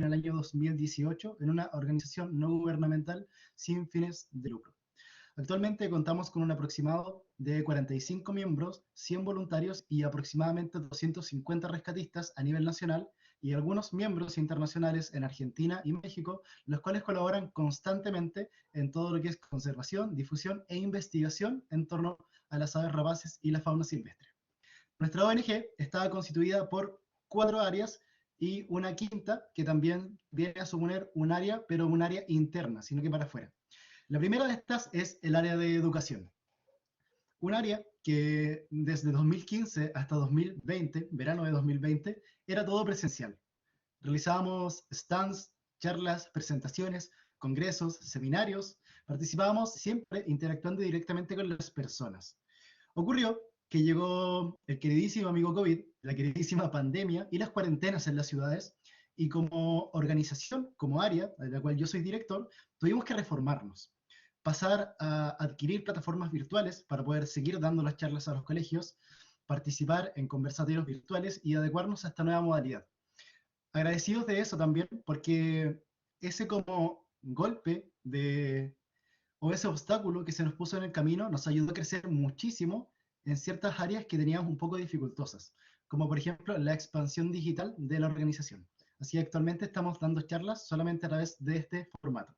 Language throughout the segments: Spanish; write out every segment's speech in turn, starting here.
en el año 2018 en una organización no gubernamental sin fines de lucro. Actualmente contamos con un aproximado de 45 miembros, 100 voluntarios y aproximadamente 250 rescatistas a nivel nacional y algunos miembros internacionales en Argentina y México, los cuales colaboran constantemente en todo lo que es conservación, difusión e investigación en torno a las aves rapaces y la fauna silvestre. Nuestra ONG estaba constituida por 4 áreas y una quinta que también viene a suponer un área, pero un área interna, sino que para afuera. La primera de estas es el área de educación. Un área que desde 2015 hasta 2020, verano de 2020, era todo presencial. Realizábamos stands, charlas, presentaciones, congresos, seminarios, participábamos siempre interactuando directamente con las personas. Ocurrió que llegó el queridísimo amigo COVID, la queridísima pandemia y las cuarentenas en las ciudades, y como organización, como área, de la cual yo soy director, tuvimos que reformarnos, pasar a adquirir plataformas virtuales para poder seguir dando las charlas a los colegios, participar en conversatorios virtuales y adecuarnos a esta nueva modalidad. Agradecidos de eso también, porque ese como golpe o ese obstáculo que se nos puso en el camino nos ayudó a crecer muchísimo en ciertas áreas que teníamos un poco dificultosas, como por ejemplo la expansión digital de la organización. Así que actualmente estamos dando charlas solamente a través de este formato.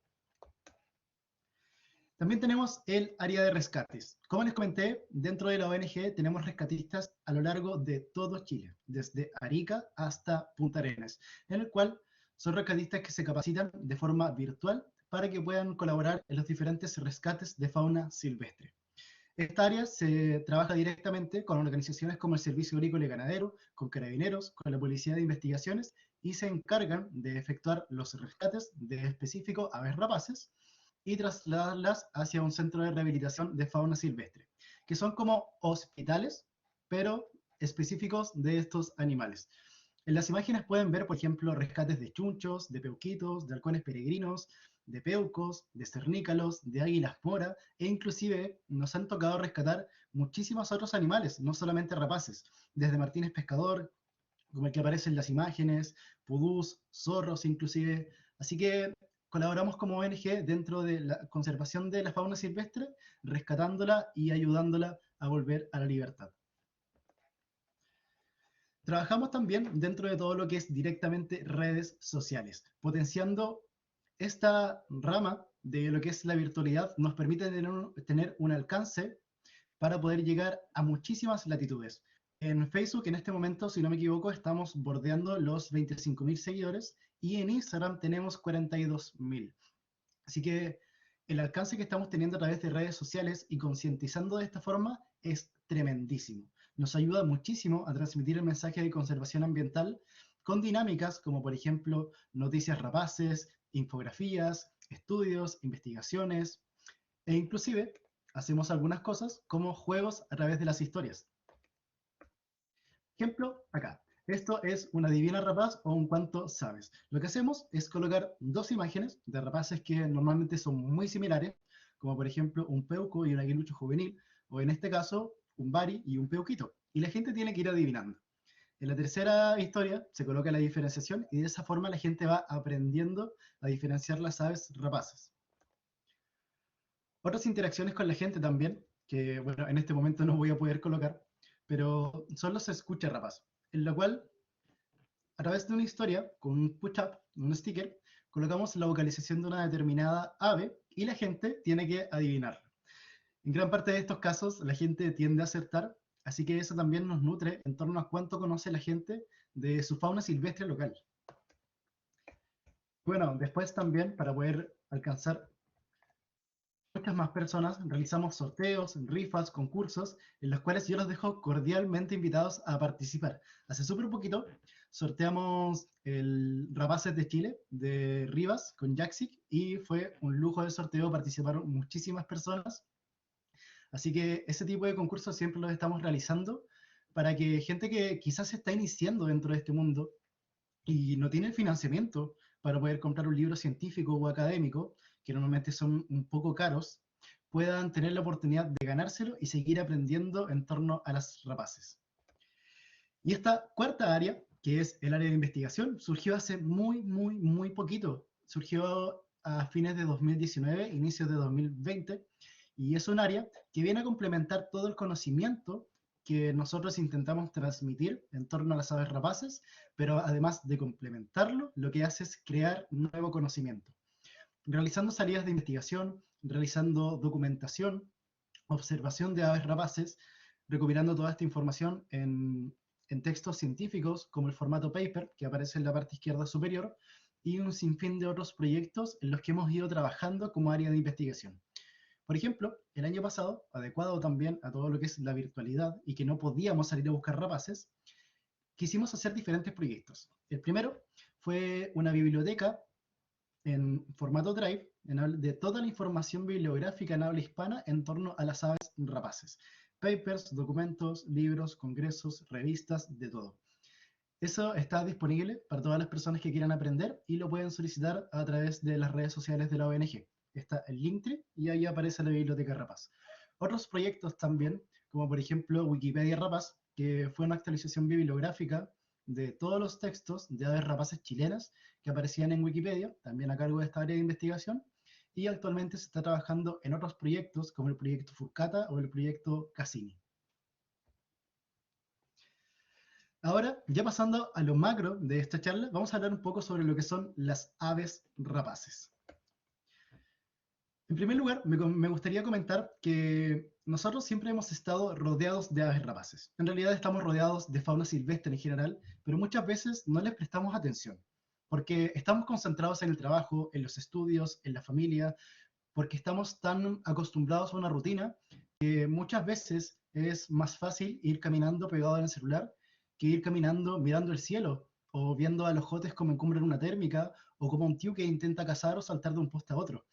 También tenemos el área de rescates. Como les comenté, dentro de la ONG tenemos rescatistas a lo largo de todo Chile, desde Arica hasta Punta Arenas, en el cual son rescatistas que se capacitan de forma virtual para que puedan colaborar en los diferentes rescates de fauna silvestre. Esta área se trabaja directamente con organizaciones como el Servicio Agrícola y Ganadero, con carabineros, con la Policía de Investigaciones, y se encargan de efectuar los rescates de específicos aves rapaces y trasladarlas hacia un centro de rehabilitación de fauna silvestre, que son como hospitales, pero específicos de estos animales. En las imágenes pueden ver, por ejemplo, rescates de chunchos, de peuquitos, de halcones peregrinos, de peucos, de cernícalos, de águilas mora, e inclusive nos han tocado rescatar muchísimos otros animales, no solamente rapaces, desde martines pescador, como el que aparece en las imágenes, pudús, zorros inclusive. Así que colaboramos como ONG dentro de la conservación de la fauna silvestre, rescatándola y ayudándola a volver a la libertad. Trabajamos también dentro de todo lo que es directamente redes sociales, potenciando esta rama de lo que es la virtualidad nos permite tener un alcance para poder llegar a muchísimas latitudes. En Facebook, en este momento, si no me equivoco, estamos bordeando los 25.000 seguidores y en Instagram tenemos 42.000. Así que el alcance que estamos teniendo a través de redes sociales y concientizando de esta forma es tremendísimo. Nos ayuda muchísimo a transmitir el mensaje de conservación ambiental con dinámicas como, por ejemplo, noticias rapaces, infografías, estudios, investigaciones, e inclusive hacemos algunas cosas como juegos a través de las historias. Ejemplo, acá. Esto es una adivina rapaz o un cuánto sabes. Lo que hacemos es colocar dos imágenes de rapaces que normalmente son muy similares, como por ejemplo un peuco y un aguilucho juvenil, o en este caso un bari y un peuquito. Y la gente tiene que ir adivinando. En la tercera historia se coloca la diferenciación y de esa forma la gente va aprendiendo a diferenciar las aves rapaces. Otras interacciones con la gente también, que bueno, en este momento no voy a poder colocar, pero son los escucha rapaz, en la cual a través de una historia, con un push-up, un sticker, colocamos la localización de una determinada ave y la gente tiene que adivinarla. En gran parte de estos casos la gente tiende a acertar, así que eso también nos nutre en torno a cuánto conoce la gente de su fauna silvestre local. Bueno, después también, para poder alcanzar muchas más personas, realizamos sorteos, rifas, concursos, en los cuales yo los dejo cordialmente invitados a participar. Hace súper poquito sorteamos el Rapaces de Chile, de Rivas, con Jaxic, y fue un lujo de sorteo, participaron muchísimas personas. Así que ese tipo de concursos siempre los estamos realizando para que gente que quizás se está iniciando dentro de este mundo y no tiene el financiamiento para poder comprar un libro científico o académico, que normalmente son un poco caros, puedan tener la oportunidad de ganárselo y seguir aprendiendo en torno a las rapaces. Y esta cuarta área que es el área de investigación, surgió hace muy poquito. Surgió a fines de 2019, inicios de 2020, y es un área que viene a complementar todo el conocimiento que nosotros intentamos transmitir en torno a las aves rapaces, pero además de complementarlo, lo que hace es crear nuevo conocimiento. Realizando salidas de investigación, realizando documentación, observación de aves rapaces, recopilando toda esta información en textos científicos como el formato paper que aparece en la parte izquierda superior y un sinfín de otros proyectos en los que hemos ido trabajando como área de investigación. Por ejemplo, el año pasado, adecuado también a todo lo que es la virtualidad y que no podíamos salir a buscar rapaces, quisimos hacer diferentes proyectos. El primero fue una biblioteca en formato Drive de toda la información bibliográfica en habla hispana en torno a las aves rapaces. Papers, documentos, libros, congresos, revistas, de todo. Eso está disponible para todas las personas que quieran aprender y lo pueden solicitar a través de las redes sociales de la ONG. Está el Linktree y ahí aparece la Biblioteca Rapaz. Otros proyectos también, como por ejemplo Wikipedia Rapaz, que fue una actualización bibliográfica de todos los textos de aves rapaces chilenas que aparecían en Wikipedia, también a cargo de esta área de investigación, y actualmente se está trabajando en otros proyectos como el proyecto Furcata o el proyecto Cassini. Ahora, ya pasando a lo macro de esta charla, vamos a hablar un poco sobre lo que son las aves rapaces. En primer lugar, me gustaría comentar que nosotros siempre hemos estado rodeados de aves rapaces. En realidad estamos rodeados de fauna silvestre en general, pero muchas veces no les prestamos atención, porque estamos concentrados en el trabajo, en los estudios, en la familia, porque estamos tan acostumbrados a una rutina que muchas veces es más fácil ir caminando pegado en el celular que ir caminando mirando el cielo o viendo a los jotes como encumbran una térmica o como un tío que intenta cazar o saltar de un poste a otro.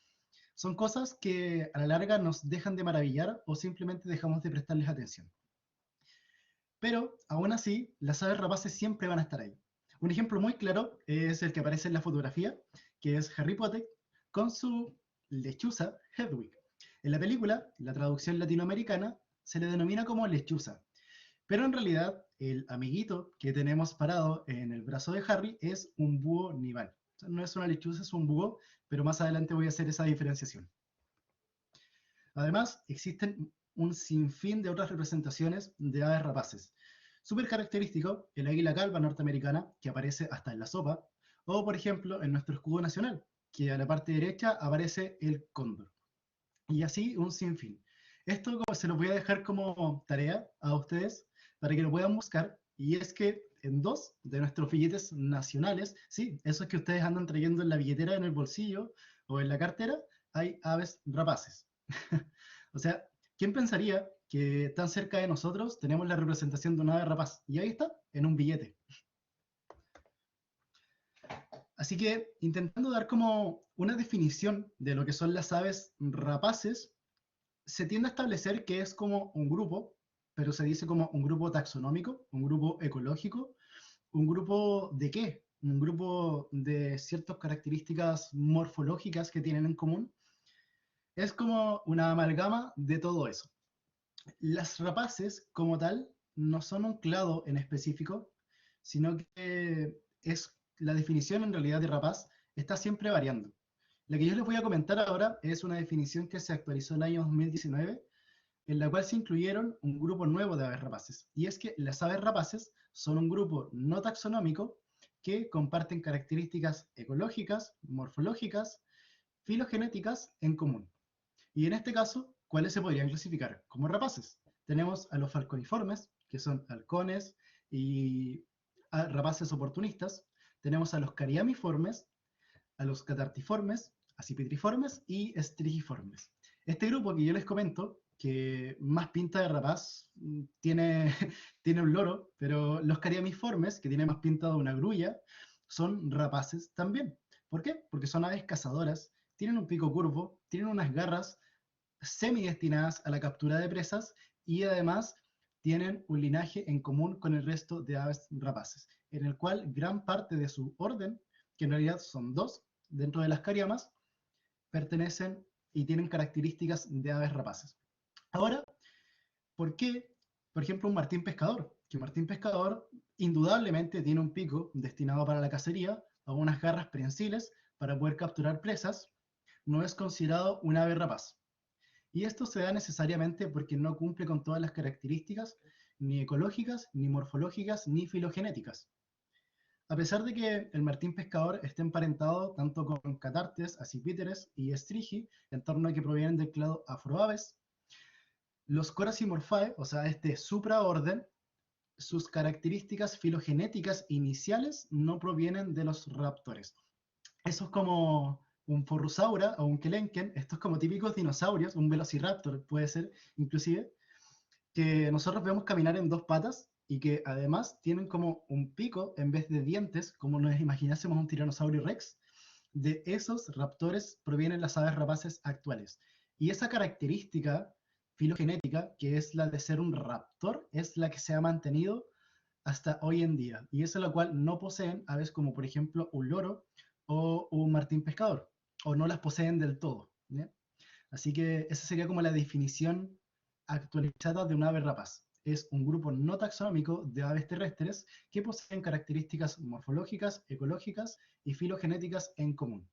Son cosas que a la larga nos dejan de maravillar o simplemente dejamos de prestarles atención. Pero aún así, las aves rapaces siempre van a estar ahí. Un ejemplo muy claro es el que aparece en la fotografía, que es Harry Potter con su lechuza Hedwig. En la película, la traducción latinoamericana, se le denomina como lechuza, pero en realidad el amiguito que tenemos parado en el brazo de Harry es un búho nival. O sea, no es una lechuza, es un búho, pero más adelante voy a hacer esa diferenciación. Además, existen un sinfín de otras representaciones de aves rapaces. Súper característico, el águila calva norteamericana, que aparece hasta en la sopa, o por ejemplo en nuestro escudo nacional, que a la parte derecha aparece el cóndor. Y así un sinfín. Esto se lo voy a dejar como tarea a ustedes para que lo puedan buscar, y es que en dos de nuestros billetes nacionales, sí, esos que ustedes andan trayendo en la billetera, en el bolsillo o en la cartera, hay aves rapaces. O sea, ¿quién pensaría que tan cerca de nosotros tenemos la representación de un ave rapaz? Y ahí está, en un billete. Así que intentando dar como una definición de lo que son las aves rapaces, se tiende a establecer que es como un grupo, pero se dice como un grupo taxonómico, un grupo ecológico, un grupo de qué? Un grupo de ciertas características morfológicas que tienen en común. Es como una amalgama de todo eso. Las rapaces, como tal, no son un clado en específico, sino que es la definición en realidad de rapaz está siempre variando. La que yo les voy a comentar ahora es una definición que se actualizó en el año 2019, en la cual se incluyeron un grupo nuevo de aves rapaces. Y es que las aves rapaces son un grupo no taxonómico que comparten características ecológicas, morfológicas, filogenéticas en común. Y en este caso, ¿cuáles se podrían clasificar como rapaces? Tenemos a los falconiformes, que son halcones y rapaces oportunistas. Tenemos a los cariamiformes, a los catartiformes, accipitriformes y estrigiformes. Este grupo que yo les comento, que más pinta de rapaz, tiene, tiene un loro, pero los cariamiformes, que tienen más pinta de una grulla, son rapaces también. ¿Por qué? Porque son aves cazadoras, tienen un pico curvo, tienen unas garras semidestinadas a la captura de presas y además tienen un linaje en común con el resto de aves rapaces, en el cual gran parte de su orden, que en realidad son dos dentro de las cariamas, pertenecen y tienen características de aves rapaces. Ahora, ¿por qué, por ejemplo, un martín pescador, que el martín pescador indudablemente tiene un pico destinado para la cacería, o unas garras prensiles para poder capturar presas, no es considerado un ave rapaz. Y esto se da necesariamente porque no cumple con todas las características, ni ecológicas, ni morfológicas, ni filogenéticas. A pesar de que el martín pescador esté emparentado tanto con catartes, acipíteres y estrigi, en torno a que provienen del clado Afroaves, los Corasimorphae, o sea, este supraorden, sus características filogenéticas iniciales no provienen de los raptores. Eso es como un Forrusaura o un Kelenken, estos como típicos dinosaurios, un Velociraptor puede ser inclusive, que nosotros vemos caminar en dos patas y que además tienen como un pico en vez de dientes, como nos imaginásemos un tiranosaurio rex. De esos raptores provienen las aves rapaces actuales. Y esa característica filogenética, que es la de ser un raptor, es la que se ha mantenido hasta hoy en día. Y es lo cual no poseen aves como por ejemplo un loro o un martín pescador, o no las poseen del todo. ¿Bien? Así que esa sería como la definición actualizada de un ave rapaz. Es un grupo no taxonómico de aves terrestres que poseen características morfológicas, ecológicas y filogenéticas en común.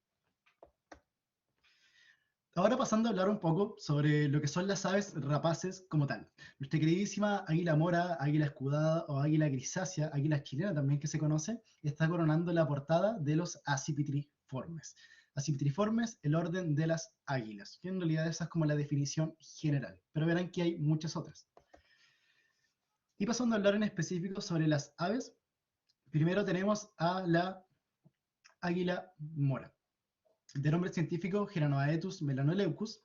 Ahora pasando a hablar un poco sobre lo que son las aves rapaces como tal. Nuestra queridísima águila mora, águila escudada o águila grisácea, águila chilena también que se conoce, está coronando la portada de los acipitriformes. Acipitriformes, el orden de las águilas, que en realidad esa es como la definición general, pero verán que hay muchas otras. Y pasando a hablar en específico sobre las aves, primero tenemos a la águila mora, de nombre científico Geranoaetus melanoleucus.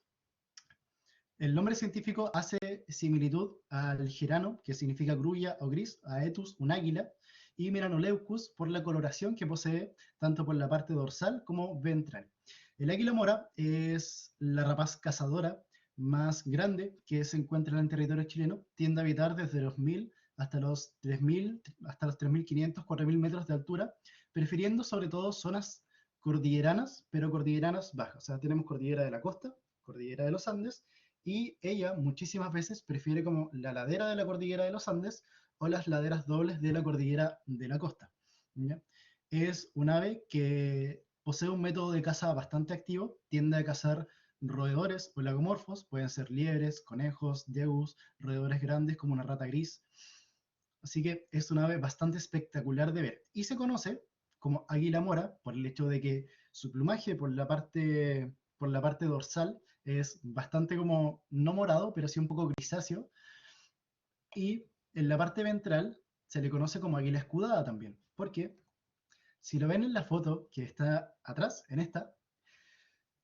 El nombre científico hace similitud al girano, que significa grulla o gris, aetus, un águila, y melanoleucus por la coloración que posee tanto por la parte dorsal como ventral. El águila mora es la rapaz cazadora más grande que se encuentra en el territorio chileno. Tiende a habitar desde los 1000 hasta los 3000, hasta los 3500, 4000 metros de altura, prefiriendo sobre todo zonas cordilleranas, pero cordilleranas bajas. O sea, tenemos cordillera de la costa, cordillera de los Andes, y ella muchísimas veces prefiere como la ladera de la cordillera de los Andes o las laderas dobles de la cordillera de la costa. ¿Ya? Es un ave que posee un método de caza bastante activo, tiende a cazar roedores o lagomorfos, pueden ser liebres, conejos, yegus, roedores grandes como una rata gris. Así que es un ave bastante espectacular de ver. Y se conoce como águila mora por el hecho de que su plumaje por la parte dorsal es bastante como, no morado, pero sí un poco grisáceo. Y en la parte ventral se le conoce como águila escudada también. Porque si lo ven en la foto que está atrás, en esta,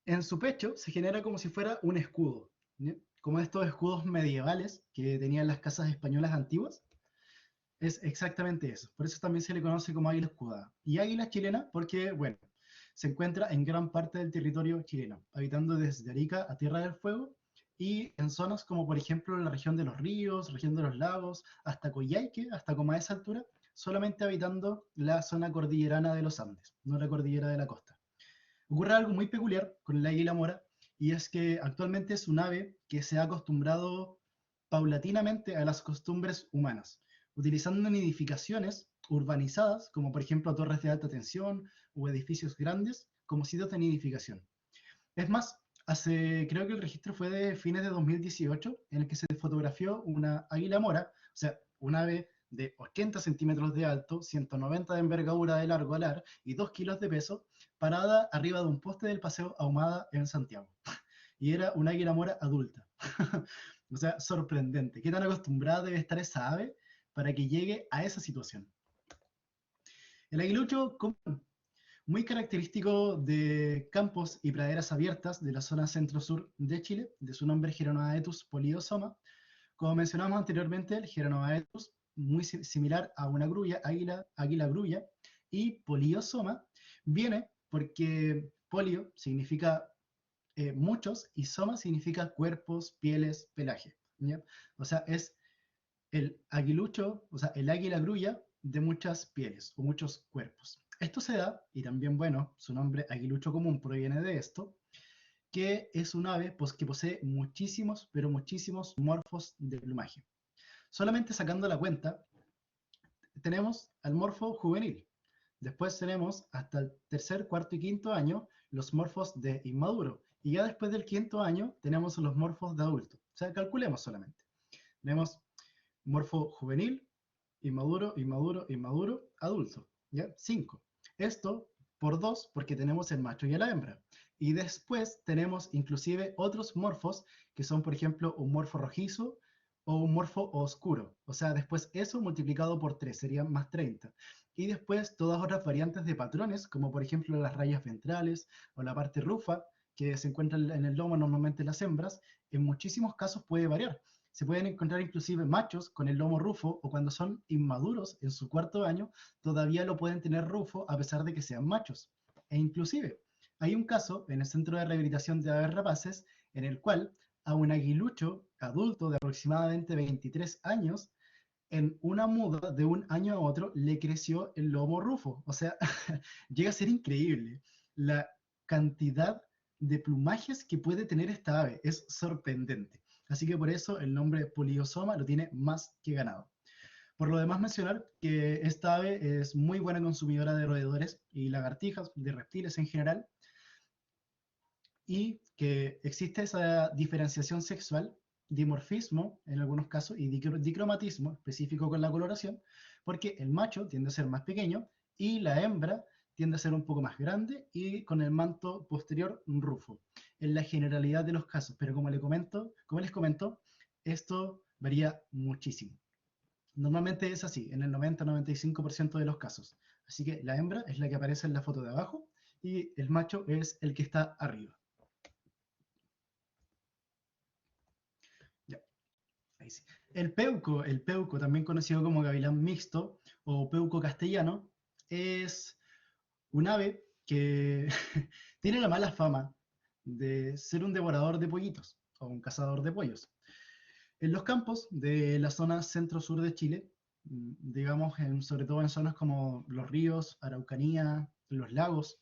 en su pecho se genera como si fuera un escudo. ¿Sí? Como estos escudos medievales que tenían las casas españolas antiguas. Es exactamente eso. Por eso también se le conoce como águila escudada. Y águila chilena porque, bueno, se encuentra en gran parte del territorio chileno, habitando desde Arica a Tierra del Fuego y en zonas como por ejemplo la región de los ríos, región de los lagos, hasta Coyhaique, hasta como a esa altura, solamente habitando la zona cordillerana de los Andes, no la cordillera de la costa. Ocurre algo muy peculiar con el águila mora y es que actualmente es un ave que se ha acostumbrado paulatinamente a las costumbres humanas, utilizando nidificaciones urbanizadas, como por ejemplo torres de alta tensión o edificios grandes, como sitios de nidificación. Es más, creo que el registro fue de fines de 2018, en el que se fotografió una águila mora, o sea, un ave de 80 centímetros de alto, 190 de envergadura de largo alar y 2 kilos de peso, parada arriba de un poste del Paseo Ahumada en Santiago. Y era una águila mora adulta. O sea, sorprendente. ¿Qué tan acostumbrada debe estar esa ave para que llegue a esa situación? El aguilucho común, muy característico de campos y praderas abiertas de la zona centro-sur de Chile, de su nombre Geronoaetus poliosoma. Como mencionamos anteriormente, el Geronoaetus, muy similar a una grulla, águila grulla, y poliosoma viene porque polio significa muchos y soma significa cuerpos, pieles, pelaje. ¿Ya? O sea, es el aguilucho, o sea, el águila grulla de muchas pieles o muchos cuerpos. Esto se da, y también, bueno, su nombre aguilucho común proviene de esto, que es un ave pues, que posee muchísimos, pero muchísimos morfos de plumaje. Solamente sacando la cuenta, tenemos al morfo juvenil. Después tenemos hasta el tercer, cuarto y quinto año los morfos de inmaduro. Y ya después del quinto año tenemos los morfos de adulto. O sea, calculemos solamente. Tenemos morfo juvenil, inmaduro, inmaduro, inmaduro, adulto. ¿Ya? 5. Esto por 2 porque tenemos el macho y la hembra. Y después tenemos inclusive otros morfos que son, por ejemplo, un morfo rojizo o un morfo oscuro. O sea, después eso multiplicado por 3 serían más 30. Y después todas otras variantes de patrones, como por ejemplo las rayas ventrales o la parte rufa, que se encuentra en el lomo normalmente en las hembras, en muchísimos casos puede variar. Se pueden encontrar inclusive machos con el lomo rufo o cuando son inmaduros en su cuarto año, todavía lo pueden tener rufo a pesar de que sean machos. E inclusive hay un caso en el Centro de Rehabilitación de Aves Rapaces en el cual a un aguilucho adulto de aproximadamente 23 años, en una muda de un año a otro, le creció el lomo rufo. O sea, llega a ser increíble la cantidad de plumajes que puede tener esta ave. Es sorprendente. Así que por eso el nombre Poliosoma lo tiene más que ganado. Por lo demás mencionar que esta ave es muy buena consumidora de roedores y lagartijas, de reptiles en general, y que existe esa diferenciación sexual, dimorfismo en algunos casos y dicromatismo específico con la coloración, porque el macho tiende a ser más pequeño y la hembra tiende a ser un poco más grande y con el manto posterior rufo, en la generalidad de los casos, pero como les comento, esto varía muchísimo. Normalmente es así, en el 90-95% de los casos. Así que la hembra es la que aparece en la foto de abajo y el macho es el que está arriba. Ya, ahí sí. El peuco, también conocido como gavilán mixto o peuco castellano, es un ave que tiene la mala fama de ser un devorador de pollitos o un cazador de pollos. En los campos de la zona centro-sur de Chile, digamos, sobre todo en zonas como los ríos, Araucanía, los lagos,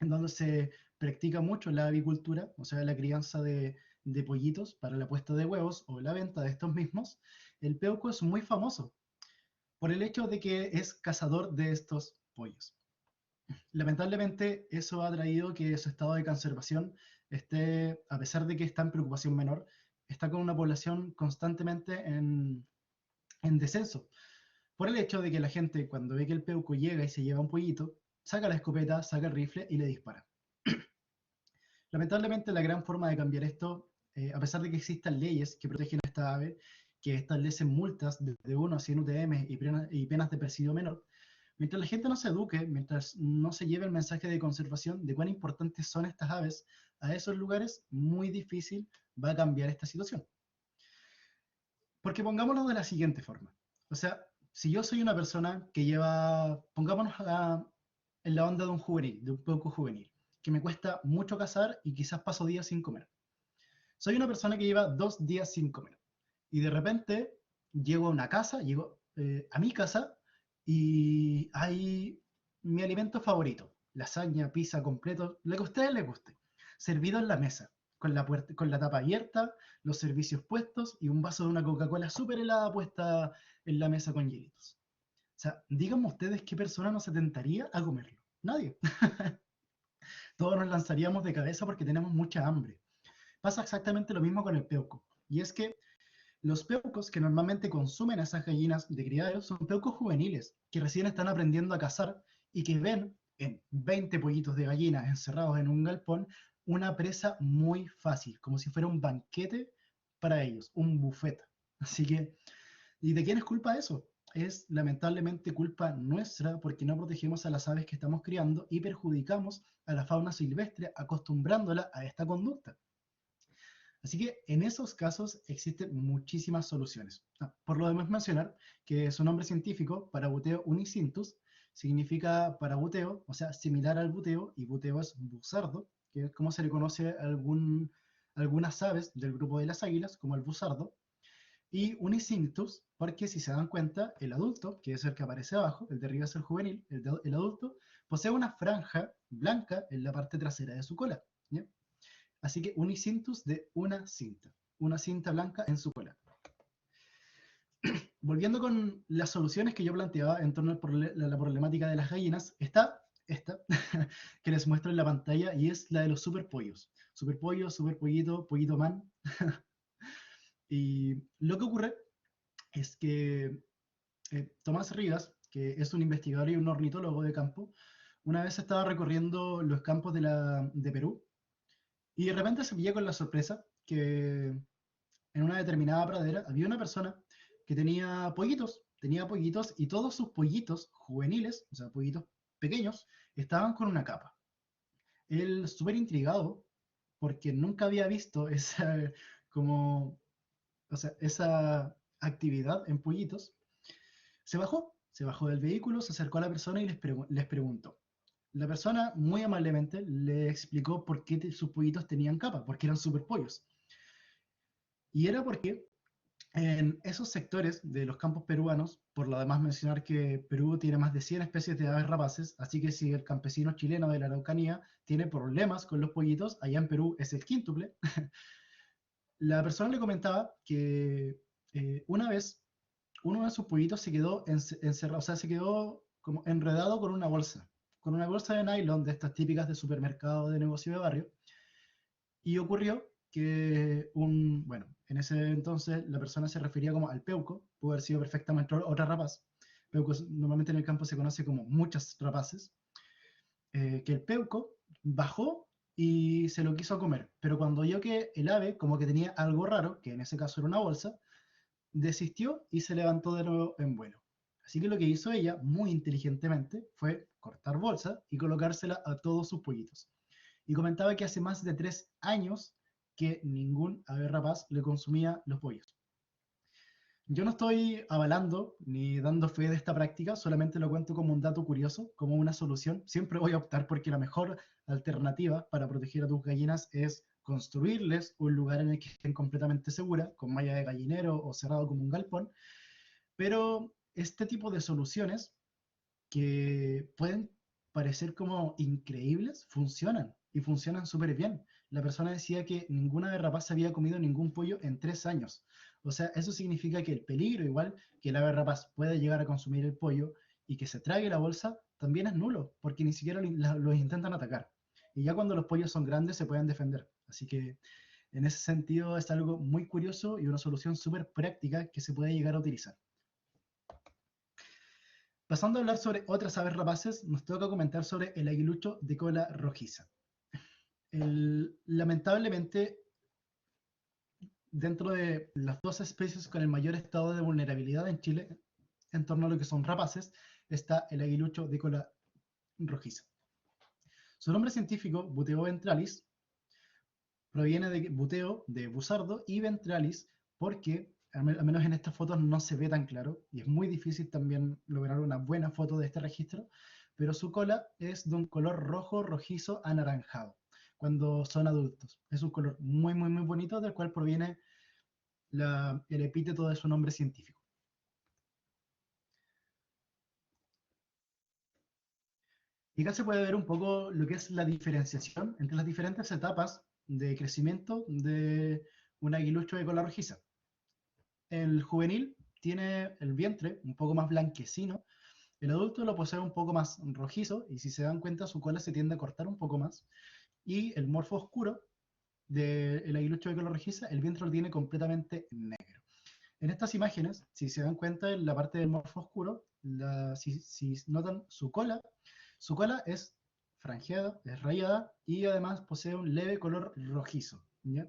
en donde se practica mucho la avicultura, o sea, la crianza de pollitos para la puesta de huevos o la venta de estos mismos, el peuco es muy famoso por el hecho de que es cazador de estos pollos. Lamentablemente, eso ha traído que su estado de conservación esté, a pesar de que está en preocupación menor, está con una población constantemente en descenso. Por el hecho de que la gente, cuando ve que el peuco llega y se lleva un pollito, saca la escopeta, saca el rifle y le dispara. Lamentablemente, la gran forma de cambiar esto, a pesar de que existan leyes que protegen a esta ave, que establecen multas de 1 a 100 UTM y penas de presidio menor, mientras la gente no se eduque, mientras no se lleve el mensaje de conservación de cuán importantes son estas aves a esos lugares, muy difícil va a cambiar esta situación. Porque pongámoslo de la siguiente forma. O sea, si yo soy una persona que lleva, pongámonos en la onda de un juvenil, de un poco juvenil, que me cuesta mucho cazar y quizás paso días sin comer. Soy una persona que lleva 2 días sin comer. Y de repente llego a una casa, llego a mi casa y hay mi alimento favorito, lasaña, pizza completo, lo que a ustedes les guste, servido en la mesa, con la tapa abierta, los servicios puestos y un vaso de una Coca-Cola súper helada puesta en la mesa con hielitos. O sea, díganme ustedes qué persona no se tentaría a comerlo. Nadie. Todos nos lanzaríamos de cabeza porque tenemos mucha hambre. Pasa exactamente lo mismo con el peuco. Y es que los peucos que normalmente consumen a esas gallinas de criadero son peucos juveniles, que recién están aprendiendo a cazar y que ven en 20 pollitos de gallinas encerrados en un galpón una presa muy fácil, como si fuera un banquete para ellos, un buffet. Así que, ¿y de quién es culpa eso? Es lamentablemente culpa nuestra porque no protegemos a las aves que estamos criando y perjudicamos a la fauna silvestre acostumbrándola a esta conducta. Así que en esos casos existen muchísimas soluciones. Por lo demás mencionar que su nombre científico, Parabuteo unicintus, significa parabuteo, o sea, similar al buteo, y buteo es busardo, que es como se le conoce a algunas aves del grupo de las águilas, como el busardo, y unicintus, porque si se dan cuenta, el adulto, que es el que aparece abajo, el de arriba es el juvenil, el adulto, posee una franja blanca en la parte trasera de su cola. ¿Ya? Así que unicintus de una cinta blanca en su cola. volviendo con las soluciones que yo planteaba en torno a la problemática de las gallinas, está esta, que les muestro en la pantalla, y es la de los superpollos. Superpollo, superpollito, pollito man. Y lo que ocurre es que Tomás Rivas, que es un investigador y un ornitólogo de campo, una vez estaba recorriendo los campos de Perú, y de repente se pilló con la sorpresa que en una determinada pradera había una persona que tenía pollitos y todos sus pollitos juveniles, o sea, pollitos pequeños, estaban con una capa. Él, súper intrigado, porque nunca había visto esa, como, o sea, esa actividad en pollitos, se bajó del vehículo, se acercó a la persona y les preguntó. La persona muy amablemente le explicó por qué sus pollitos tenían capa, porque eran super pollos. Y era porque en esos sectores de los campos peruanos, por lo demás mencionar que Perú tiene más de 100 especies de aves rapaces, así que si el campesino chileno de la Araucanía tiene problemas con los pollitos, allá en Perú es el quíntuple. La persona le comentaba que una vez uno de sus pollitos se quedó encerrado, o sea, se quedó como enredado con una bolsa de nylon de estas típicas de supermercado de negocio de barrio, y ocurrió que bueno, en ese entonces la persona se refería como al peuco, pudo haber sido perfectamente otra rapaz. Peuco normalmente en el campo se conoce como muchas rapaces, que el peuco bajó y se lo quiso comer, pero cuando vio que el ave como que tenía algo raro, que en ese caso era una bolsa, desistió y se levantó de nuevo en vuelo. Así que lo que hizo ella, muy inteligentemente, fue cortar bolsa y colocársela a todos sus pollitos. Y comentaba que hace más de 3 años que ningún ave rapaz le consumía los pollos. Yo no estoy avalando ni dando fe de esta práctica, solamente lo cuento como un dato curioso, como una solución. Siempre voy a optar porque la mejor alternativa para proteger a tus gallinas es construirles un lugar en el que estén completamente seguras, con malla de gallinero o cerrado como un galpón. Pero este tipo de soluciones que pueden parecer como increíbles, funcionan y funcionan súper bien. La persona decía que ninguna ave rapaz había comido ningún pollo en 3 años. O sea, eso significa que el peligro, igual que el ave rapaz puede llegar a consumir el pollo y que se trague la bolsa, también es nulo, porque ni siquiera los intentan atacar. Y ya cuando los pollos son grandes se pueden defender. Así que en ese sentido es algo muy curioso y una solución súper práctica que se puede llegar a utilizar. Pasando a hablar sobre otras aves rapaces, nos toca comentar sobre el aguilucho de cola rojiza. Lamentablemente, dentro de las dos especies con el mayor estado de vulnerabilidad en Chile, en torno a lo que son rapaces, está el aguilucho de cola rojiza. Su nombre científico, Buteo ventralis, proviene de buteo, de busardo, y ventralis, porque al menos en estas fotos no se ve tan claro, y es muy difícil también lograr una buena foto de este registro, pero su cola es de un color rojo, rojizo, anaranjado, cuando son adultos. Es un color muy, muy, muy bonito, del cual proviene el epíteto de su nombre científico. Y acá se puede ver un poco lo que es la diferenciación entre las diferentes etapas de crecimiento de un aguilucho de cola rojiza. El juvenil tiene el vientre un poco más blanquecino, el adulto lo posee un poco más rojizo, y si se dan cuenta su cola se tiende a cortar un poco más, y el morfo oscuro del aguilucho de cola rojiza, el vientre lo tiene completamente negro. En estas imágenes, si se dan cuenta en la parte del morfo oscuro, si notan su cola es franjeada, es rayada, y además posee un leve color rojizo, ¿ya?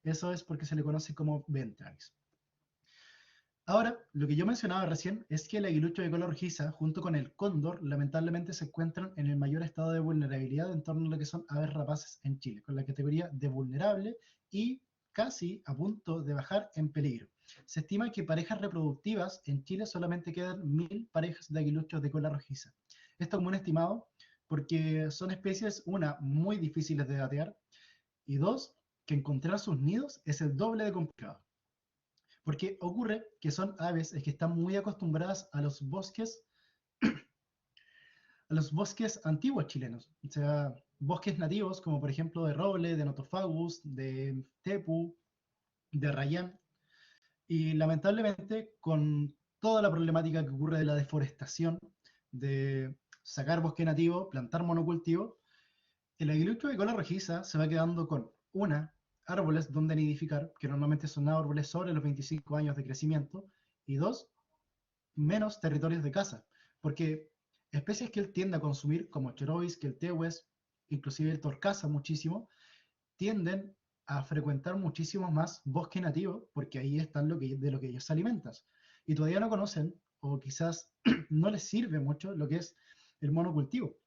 Eso es porque se le conoce como ventralis. Ahora, lo que yo mencionaba recién es que el aguilucho de cola rojiza, junto con el cóndor, lamentablemente se encuentran en el mayor estado de vulnerabilidad en torno a lo que son aves rapaces en Chile, con la categoría de vulnerable y casi a punto de bajar en peligro. Se estima que parejas reproductivas en Chile solamente quedan 1000 parejas de aguiluchos de cola rojiza. Esto como un estimado, porque son especies, una, muy difíciles de datear, y dos, que encontrar sus nidos es el doble de complicado. Porque ocurre que son aves que están muy acostumbradas a los bosques antiguos chilenos, o sea, bosques nativos como por ejemplo de roble, de notofagus, de tepu, de rayán, y lamentablemente con toda la problemática que ocurre de la deforestación, de sacar bosque nativo, plantar monocultivo, el aguilucho de cola rojiza se va quedando con, una, árboles donde nidificar, que normalmente son árboles sobre los 25 años de crecimiento, y dos, menos territorios de caza, porque especies que él tiende a consumir, como chorois, que el tehues, inclusive el torcaza muchísimo, tienden a frecuentar muchísimo más bosque nativo, porque ahí están de lo que ellos se alimentan. Y todavía no conocen, o quizás no les sirve mucho, lo que es el monocultivo.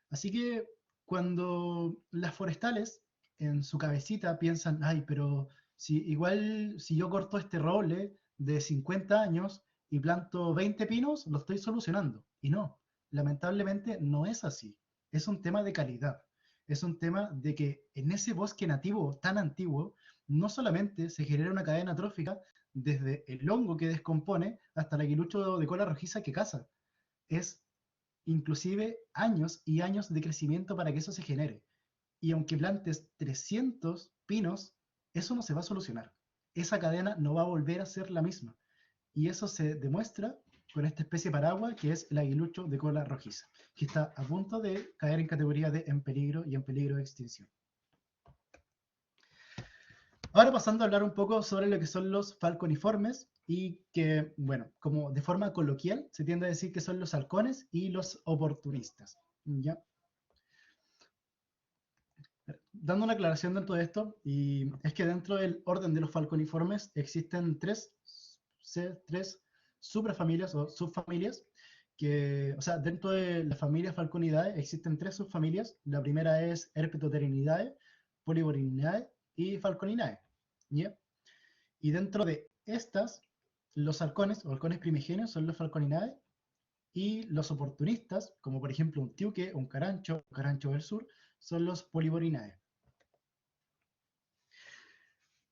Así que cuando las forestales en su cabecita piensan, ay, pero si igual si yo corto este roble de 50 años y planto 20 pinos, lo estoy solucionando. Y no, lamentablemente no es así. Es un tema de calidad. Es un tema de que en ese bosque nativo tan antiguo, no solamente se genera una cadena trófica desde el hongo que descompone hasta el aguilucho de cola rojiza que caza. Es inclusive años y años de crecimiento para que eso se genere. Y aunque plantes 300 pinos, eso no se va a solucionar. Esa cadena no va a volver a ser la misma. Y eso se demuestra con esta especie paraguas que es el aguilucho de cola rojiza, que está a punto de caer en categoría de en peligro y en peligro de extinción. Ahora pasando a hablar un poco sobre lo que son los falconiformes y que, bueno, como de forma coloquial se tiende a decir que son los halcones y los oportunistas. ¿Ya? Dando una aclaración dentro de esto, y es que dentro del orden de los falconiformes existen tres suprafamilias o subfamilias, que, o sea, dentro de la familia Falconidae existen tres subfamilias. La primera es Herpetoterinidae, Polyborinidae y Falconinae. ¿Ya? Y dentro de estas, los halcones o halcones primigenios son los Falconinae, y los oportunistas, como por ejemplo un tiuque, un carancho del sur, son los Polyborinae.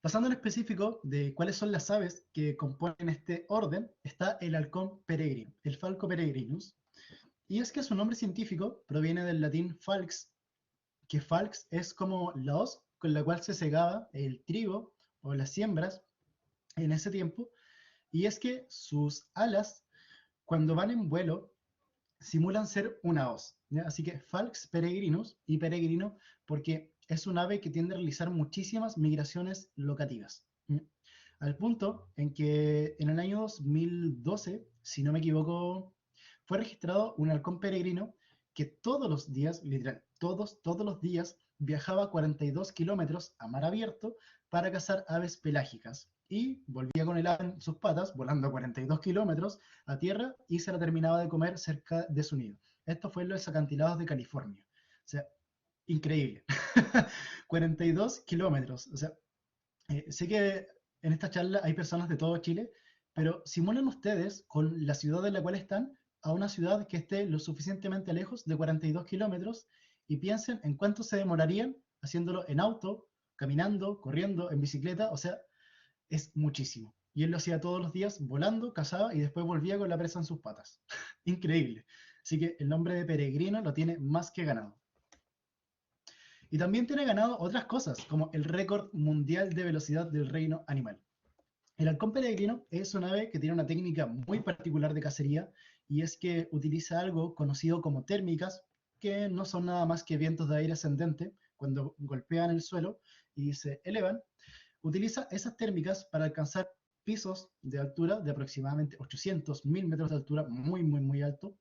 Pasando en específico de cuáles son las aves que componen este orden, está el halcón peregrino, el Falco peregrinus. Y es que su nombre científico proviene del latín falx, que falx es como la hoz con la cual se segaba el trigo o las siembras en ese tiempo. Y es que sus alas, cuando van en vuelo, simulan ser una hoz, ¿ya? Así que Falx peregrinus y peregrino porque es un ave que tiende a realizar muchísimas migraciones locativas. ¿Ya? Al punto en que en el año 2012, si no me equivoco, fue registrado un halcón peregrino que todos los días, literal, todos los días, viajaba 42 kilómetros a mar abierto para cazar aves pelágicas y volvía con el ave en sus patas, volando 42 kilómetros a tierra y se la terminaba de comer cerca de su nido. Esto fue en los acantilados de California. O sea, increíble. 42 kilómetros. O sea, sé que en esta charla hay personas de todo Chile, pero simulen ustedes con la ciudad en la cual están a una ciudad que esté lo suficientemente lejos de 42 kilómetros y piensen en cuánto se demorarían haciéndolo en auto, caminando, corriendo, en bicicleta. O sea, es muchísimo. Y él lo hacía todos los días volando, cazaba y después volvía con la presa en sus patas. Increíble. Así que el nombre de peregrino lo tiene más que ganado. Y también tiene ganado otras cosas, como el récord mundial de velocidad del reino animal. El halcón peregrino es un ave que tiene una técnica muy particular de cacería, y es que utiliza algo conocido como térmicas, que no son nada más que vientos de aire ascendente cuando golpean el suelo y se elevan. Utiliza esas térmicas para alcanzar pisos de altura de aproximadamente 800, 1000 metros de altura, muy, muy, muy alto.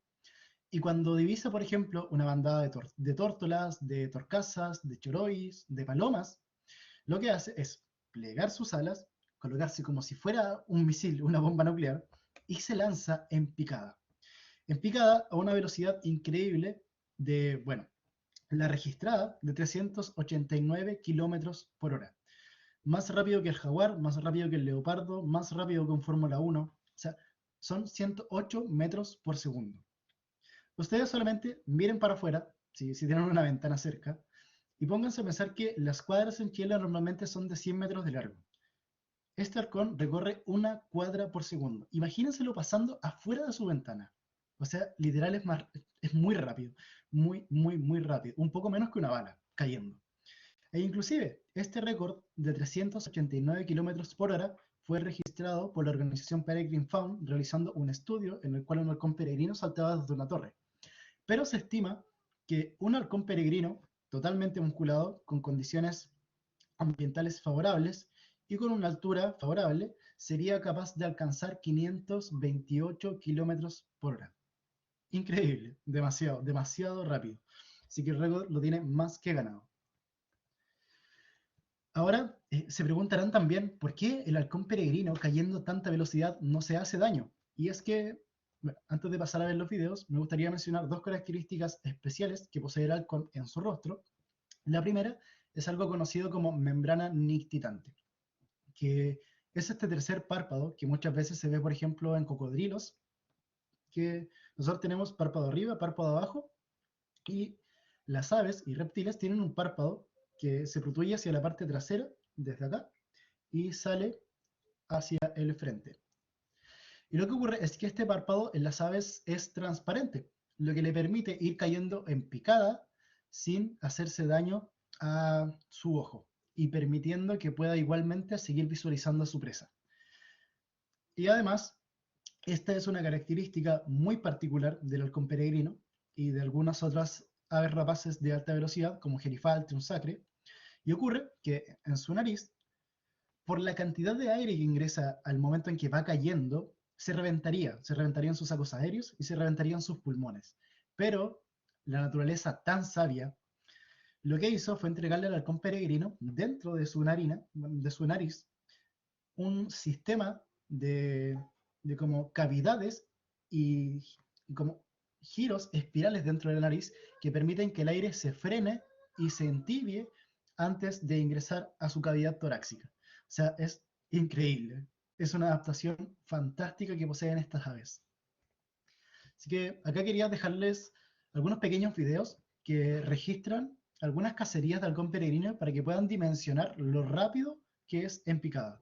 Y cuando divisa, por ejemplo, una bandada de tórtolas, de torcasas, de chorois, de palomas, lo que hace es plegar sus alas, colocarse como si fuera un misil, una bomba nuclear, y se lanza en picada a una velocidad increíble de, bueno, la registrada de 389 kilómetros por hora. Más rápido que el jaguar, más rápido que el leopardo, más rápido que un Fórmula 1. O sea, son 108 metros por segundo. Ustedes solamente miren para afuera, si tienen una ventana cerca, y pónganse a pensar que las cuadras en Chile normalmente son de 100 metros de largo. Este halcón recorre una cuadra por segundo. Imagínenselo pasando afuera de su ventana. O sea, literal es muy rápido. Muy, muy, muy rápido. Un poco menos que una bala cayendo. E inclusive, este récord de 389 kilómetros por hora fue registrado por la organización Peregrine Found realizando un estudio en el cual un halcón peregrino saltaba desde una torre. Pero se estima que un halcón peregrino totalmente musculado, con condiciones ambientales favorables y con una altura favorable, sería capaz de alcanzar 528 kilómetros por hora. Increíble, demasiado, demasiado rápido. Así que el récord lo tiene más que ganado. Ahora se preguntarán también por qué el halcón peregrino cayendo a tanta velocidad no se hace daño. Y es que, bueno, antes de pasar a ver los videos, me gustaría mencionar dos características especiales que posee el halcón en su rostro. La primera es algo conocido como membrana nictitante, que es este tercer párpado que muchas veces se ve, por ejemplo, en cocodrilos, que nosotros tenemos párpado arriba, párpado abajo, y las aves y reptiles tienen un párpado que se protruye hacia la parte trasera, desde acá, y sale hacia el frente. Y lo que ocurre es que este párpado en las aves es transparente, lo que le permite ir cayendo en picada sin hacerse daño a su ojo y permitiendo que pueda igualmente seguir visualizando a su presa. Y además, esta es una característica muy particular del halcón peregrino y de algunas otras aves rapaces de alta velocidad, como Gerifalte, sacre, y ocurre que en su nariz, por la cantidad de aire que ingresa al momento en que va cayendo, se reventarían sus sacos aéreos y se reventarían sus pulmones. Pero la naturaleza tan sabia, lo que hizo fue entregarle al halcón peregrino, dentro de su nariz, un sistema de como cavidades y como giros espirales dentro de la nariz que permiten que el aire se frene y se entibie antes de ingresar a su cavidad torácica. O sea, es increíble. Es una adaptación fantástica que poseen estas aves. Así que acá quería dejarles algunos pequeños videos que registran algunas cacerías de halcón peregrino para que puedan dimensionar lo rápido que es en picada.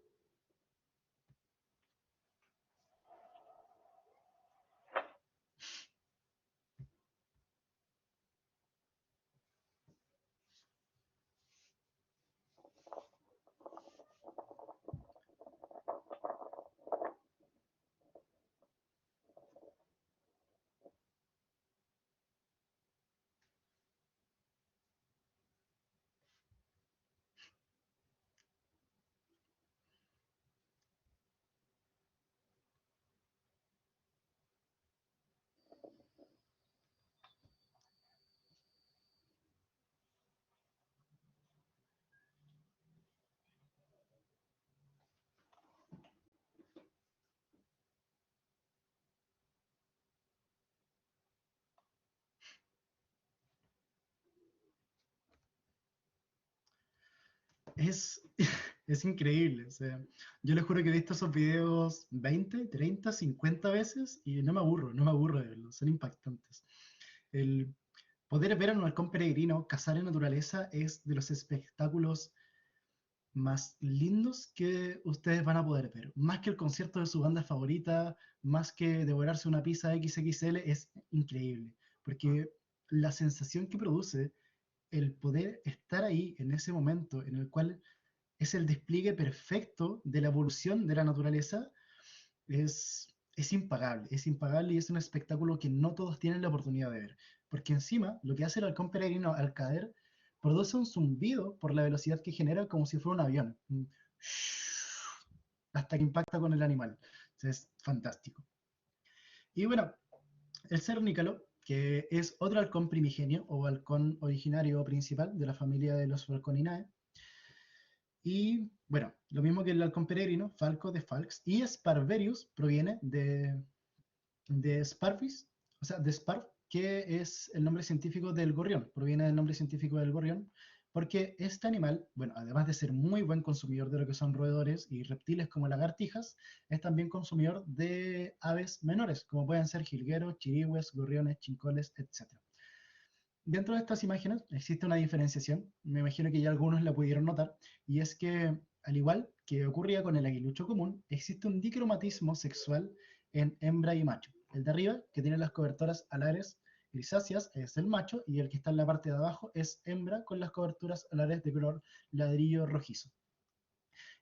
Es, es increíble. O sea, yo les juro que he visto esos videos 20, 30, 50 veces y no me aburro de verlos, son impactantes. El poder ver a un halcón peregrino cazar en naturaleza es de los espectáculos más lindos que ustedes van a poder ver. Más que el concierto de su banda favorita, más que devorarse una pizza XXL, es increíble. Porque la sensación que produce el poder estar ahí en ese momento en el cual es el despliegue perfecto de la evolución de la naturaleza, es impagable y es un espectáculo que no todos tienen la oportunidad de ver. Porque encima, lo que hace el halcón peregrino al caer, produce un zumbido por la velocidad que genera como si fuera un avión. Hasta que impacta con el animal. Es fantástico. Y bueno, el cernícalo, que es otro halcón primigenio o halcón originario principal de la familia de los Falconinae, y bueno, lo mismo que el halcón peregrino, falco de falx, y Sparverius proviene de Sparvis, o sea, de Sparv, que es el nombre científico del gorrión, proviene del nombre científico del gorrión, porque este animal, bueno, además de ser muy buen consumidor de lo que son roedores y reptiles como lagartijas, es también consumidor de aves menores, como pueden ser jilgueros, chirigües, gorriones, chincoles, etc. Dentro de estas imágenes existe una diferenciación, me imagino que ya algunos la pudieron notar, y es que, al igual que ocurría con el aguilucho común, existe un dicromatismo sexual en hembra y macho. El de arriba, que tiene las cobertoras alares grisáceas, es el macho, y el que está en la parte de abajo es hembra con las coberturas alares de color ladrillo rojizo.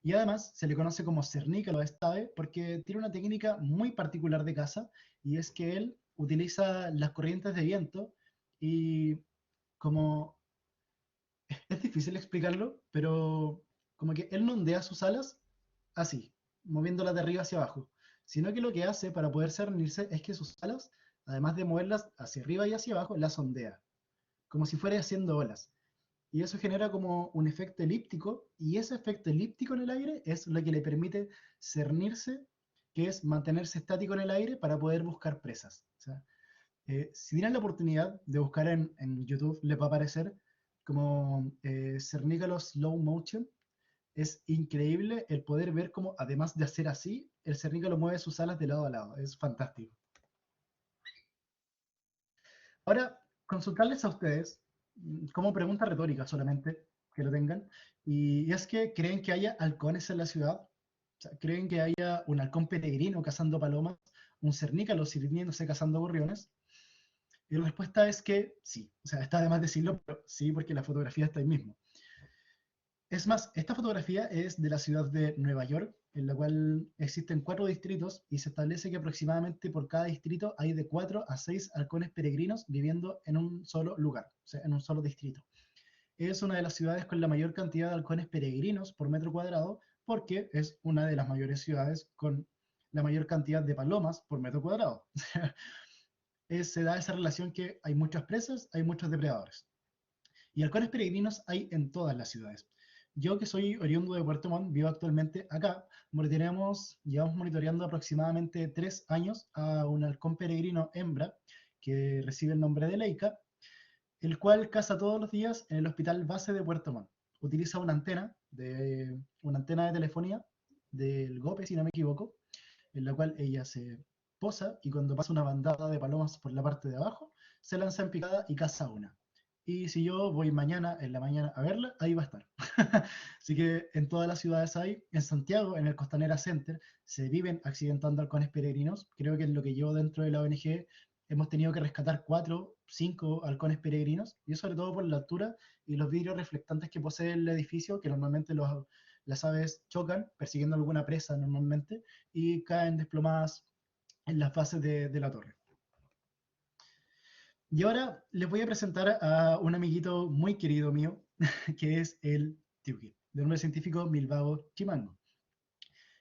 Y además se le conoce como cernícalo a esta ave porque tiene una técnica muy particular de caza, y es que él utiliza las corrientes de viento y como es difícil explicarlo, pero como que él no ondea sus alas así, moviéndolas de arriba hacia abajo, sino que lo que hace para poder cernirse es que sus alas, además de moverlas hacia arriba y hacia abajo, las ondea, como si fuera haciendo olas. Y eso genera como un efecto elíptico, y ese efecto elíptico en el aire es lo que le permite cernirse, que es mantenerse estático en el aire para poder buscar presas. O sea, si tienen la oportunidad de buscar en YouTube, les va a aparecer como cernícalo slow motion. Es increíble el poder ver cómo, además de hacer así, el cernícalo mueve sus alas de lado a lado. Es fantástico. Ahora, consultarles a ustedes, como pregunta retórica solamente, que lo tengan, y es que creen que haya halcones en la ciudad. O sea, creen que haya un halcón peregrino cazando palomas, un cernícalo sirviéndose cazando gorriones. Y la respuesta es que sí. O sea, está de más decirlo, pero sí, porque la fotografía está ahí mismo. Es más, esta fotografía es de la ciudad de Nueva York, en la cual existen 4 distritos, y se establece que aproximadamente por cada distrito hay de 4 a 6 halcones peregrinos viviendo en un solo lugar, o sea, en un solo distrito. Es una de las ciudades con la mayor cantidad de halcones peregrinos por metro cuadrado, porque es una de las mayores ciudades con la mayor cantidad de palomas por metro cuadrado. Se da esa relación que hay muchas presas, hay muchos depredadores. Y halcones peregrinos hay en todas las ciudades. Yo, que soy oriundo de Puerto Montt, vivo actualmente acá. Llevamos monitoreando aproximadamente 3 años a un halcón peregrino hembra que recibe el nombre de Leica, el cual caza todos los días en el hospital base de Puerto Montt. Utiliza una antena de telefonía del GOPE, si no me equivoco, en la cual ella se posa, y cuando pasa una bandada de palomas por la parte de abajo, se lanza en picada y caza una. Y si yo voy mañana, en la mañana, a verla, ahí va a estar. Así que en todas las ciudades hay. En Santiago, en el Costanera Center, se viven accidentando halcones peregrinos. Creo que en lo que yo dentro de la ONG hemos tenido que rescatar 4, 5 halcones peregrinos, y eso sobre todo por la altura y los vidrios reflectantes que posee el edificio, que normalmente las aves chocan persiguiendo alguna presa normalmente, y caen desplomadas en las bases de la torre. Y ahora les voy a presentar a un amiguito muy querido mío, que es el tiuque, de nombre científico Milvago chimango.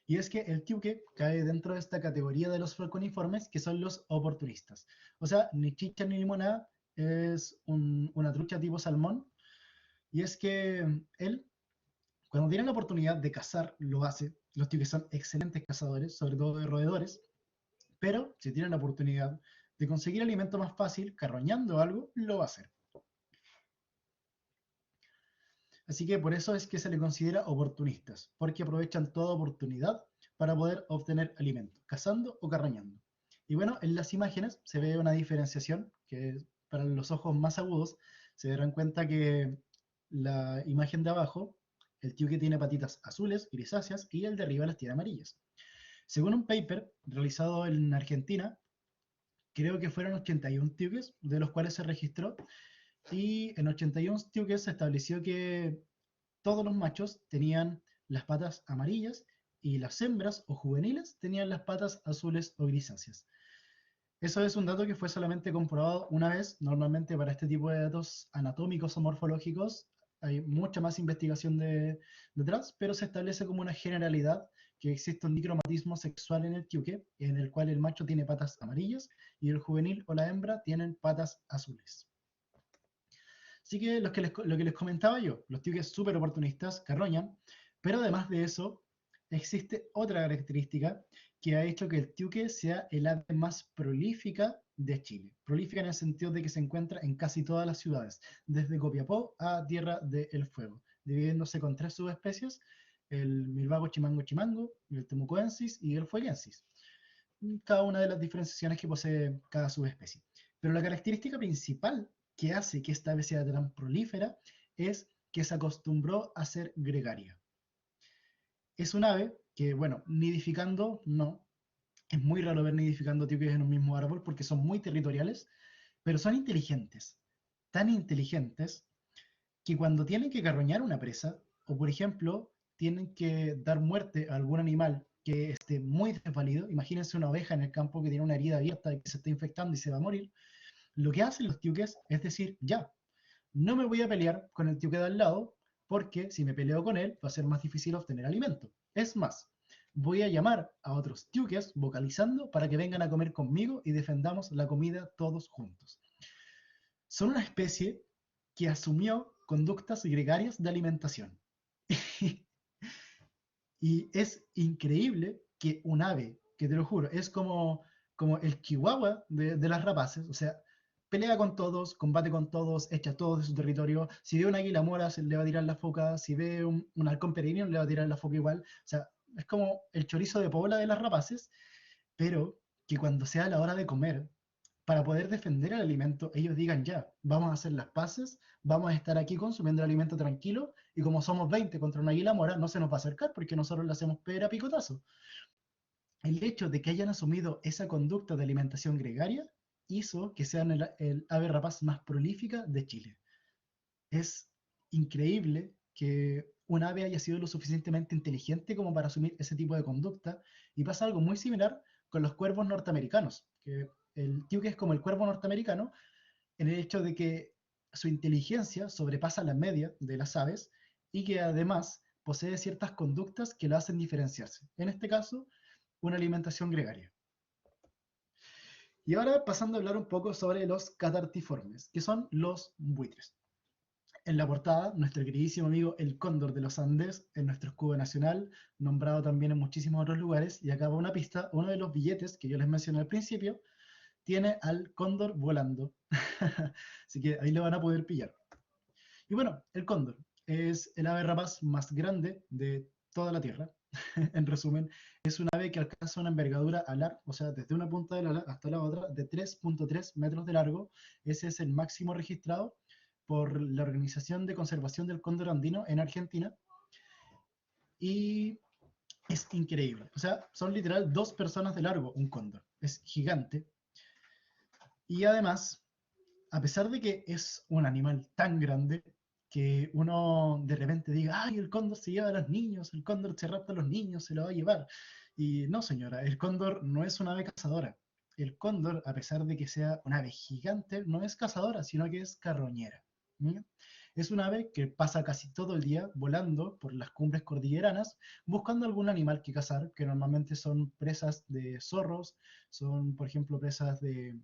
Y es que el tiuque cae dentro de esta categoría de los falconiformes, que son los oportunistas. O sea, ni chicha ni limonada, es una trucha tipo salmón. Y es que él, cuando tiene la oportunidad de cazar, lo hace. Los tiuques son excelentes cazadores, sobre todo de roedores. Pero si tienen la oportunidad de conseguir alimento más fácil, carroñando algo, lo va a hacer. Así que por eso es que se le considera oportunistas, porque aprovechan toda oportunidad para poder obtener alimento, cazando o carroñando. Y bueno, en las imágenes se ve una diferenciación que para los ojos más agudos se darán cuenta que la imagen de abajo, el tiuque tiene patitas azules, grisáceas, y el de arriba las tiene amarillas. Según un paper realizado en Argentina, creo que fueron 81 tiuques, de los cuales se registró, y en 81 tiuques se estableció que todos los machos tenían las patas amarillas, y las hembras o juveniles tenían las patas azules o grisáceas. Eso es un dato que fue solamente comprobado una vez. Normalmente para este tipo de datos anatómicos o morfológicos hay mucha más investigación detrás, pero se establece como una generalidad que existe un dicromatismo sexual en el tiuque, en el cual el macho tiene patas amarillas y el juvenil o la hembra tienen patas azules. Así que lo que les comentaba yo, los tiuques súper oportunistas carroñan, pero además de eso, existe otra característica que ha hecho que el tiuque sea el ave más prolífica de Chile. Prolífica en el sentido de que se encuentra en casi todas las ciudades, desde Copiapó a Tierra del Fuego, dividiéndose con 3 subespecies: el milvago chimango chimango, el temucoensis y el fueguensis. Cada una de las diferenciaciones que posee cada subespecie. Pero la característica principal que hace que esta ave sea tan prolífera es que se acostumbró a ser gregaria. Es un ave que, bueno, nidificando no, es muy raro ver nidificando tiuques en un mismo árbol porque son muy territoriales, pero son inteligentes, tan inteligentes que cuando tienen que carroñar una presa, o por ejemplo, tienen que dar muerte a algún animal que esté muy desvalido, imagínense una oveja en el campo que tiene una herida abierta y que se está infectando y se va a morir, lo que hacen los tiuques es decir, ya, no me voy a pelear con el tiuque de al lado, porque si me peleo con él va a ser más difícil obtener alimento. Es más, voy a llamar a otros tiuques vocalizando para que vengan a comer conmigo y defendamos la comida todos juntos. Son una especie que asumió conductas gregarias de alimentación. Y es increíble que un ave, que te lo juro, es como el chihuahua de las rapaces, o sea, pelea con todos, combate con todos, echa a todos de su territorio. Si ve un águila mora, se le va a tirar la foca. Si ve un halcón peregrino, le va a tirar la foca igual. O sea, es como el chorizo de Pobla de las rapaces, pero que cuando sea la hora de comer, para poder defender el alimento, ellos digan ya, vamos a hacer las paces, vamos a estar aquí consumiendo el alimento tranquilo, y como somos 20 contra una águila mora, no se nos va a acercar porque nosotros le hacemos pera picotazo. El hecho de que hayan asumido esa conducta de alimentación gregaria hizo que sean el ave rapaz más prolífica de Chile. Es increíble que un ave haya sido lo suficientemente inteligente como para asumir ese tipo de conducta, y pasa algo muy similar con los cuervos norteamericanos, que el tío que es como el cuervo norteamericano en el hecho de que su inteligencia sobrepasa la media de las aves y que además posee ciertas conductas que lo hacen diferenciarse. En este caso, una alimentación gregaria. Y ahora pasando a hablar un poco sobre los catartiformes, que son los buitres. En la portada, nuestro queridísimo amigo el cóndor de los Andes, en nuestro escudo nacional, nombrado también en muchísimos otros lugares, y acá va una pista, uno de los billetes que yo les mencioné al principio, tiene al cóndor volando. Así que ahí lo van a poder pillar. Y bueno, el cóndor es el ave rapaz más grande de toda la Tierra. En resumen, es un ave que alcanza una envergadura alar, o sea, desde una punta del ala hasta la otra, de 3.3 metros de largo. Ese es el máximo registrado por la Organización de Conservación del Cóndor Andino en Argentina. Y es increíble. O sea, son literal 2 personas de largo un cóndor. Es gigante. Y además, a pesar de que es un animal tan grande, que uno de repente diga, ay, el cóndor se lleva a los niños, el cóndor se rapta a los niños, se lo va a llevar. Y no, señora, el cóndor no es una ave cazadora. El cóndor, a pesar de que sea un ave gigante, no es cazadora, sino que es carroñera. ¿Mm? Es un ave que pasa casi todo el día volando por las cumbres cordilleranas, buscando algún animal que cazar, que normalmente son presas de zorros, son, por ejemplo, presas de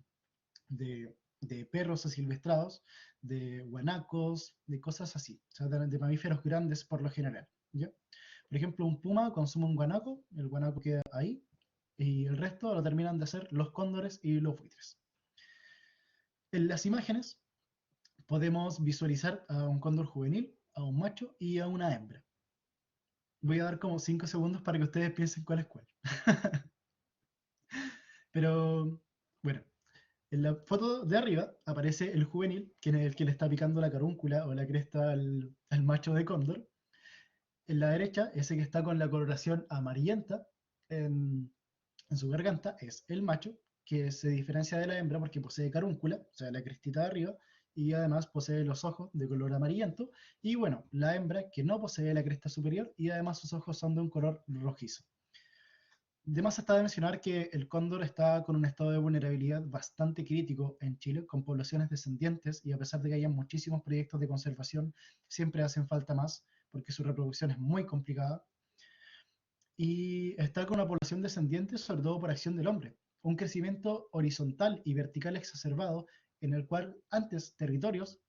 perros asilvestrados, de guanacos, de cosas así, o sea, de mamíferos grandes por lo general. ¿Ya? Por ejemplo, un puma consume un guanaco, el guanaco queda ahí, y el resto lo terminan de hacer los cóndores y los buitres. En las imágenes podemos visualizar a un cóndor juvenil, a un macho y a una hembra. Voy a dar como 5 segundos para que ustedes piensen cuál es cuál. Pero, bueno, en la foto de arriba aparece el juvenil, que es el que le está picando la carúncula o la cresta al macho de cóndor. En la derecha, ese que está con la coloración amarillenta en su garganta, es el macho, que se diferencia de la hembra porque posee carúncula, o sea, la crestita de arriba, y además posee los ojos de color amarillento. Y bueno, la hembra que no posee la cresta superior y además sus ojos son de un color rojizo. De más está de mencionar que el cóndor está con un estado de vulnerabilidad bastante crítico en Chile, con poblaciones descendientes, y a pesar de que haya muchísimos proyectos de conservación, siempre hacen falta más, porque su reproducción es muy complicada. Y está con una población descendiente, sobre todo por acción del hombre. Un crecimiento horizontal y vertical exacerbado, en el cual antes territorios,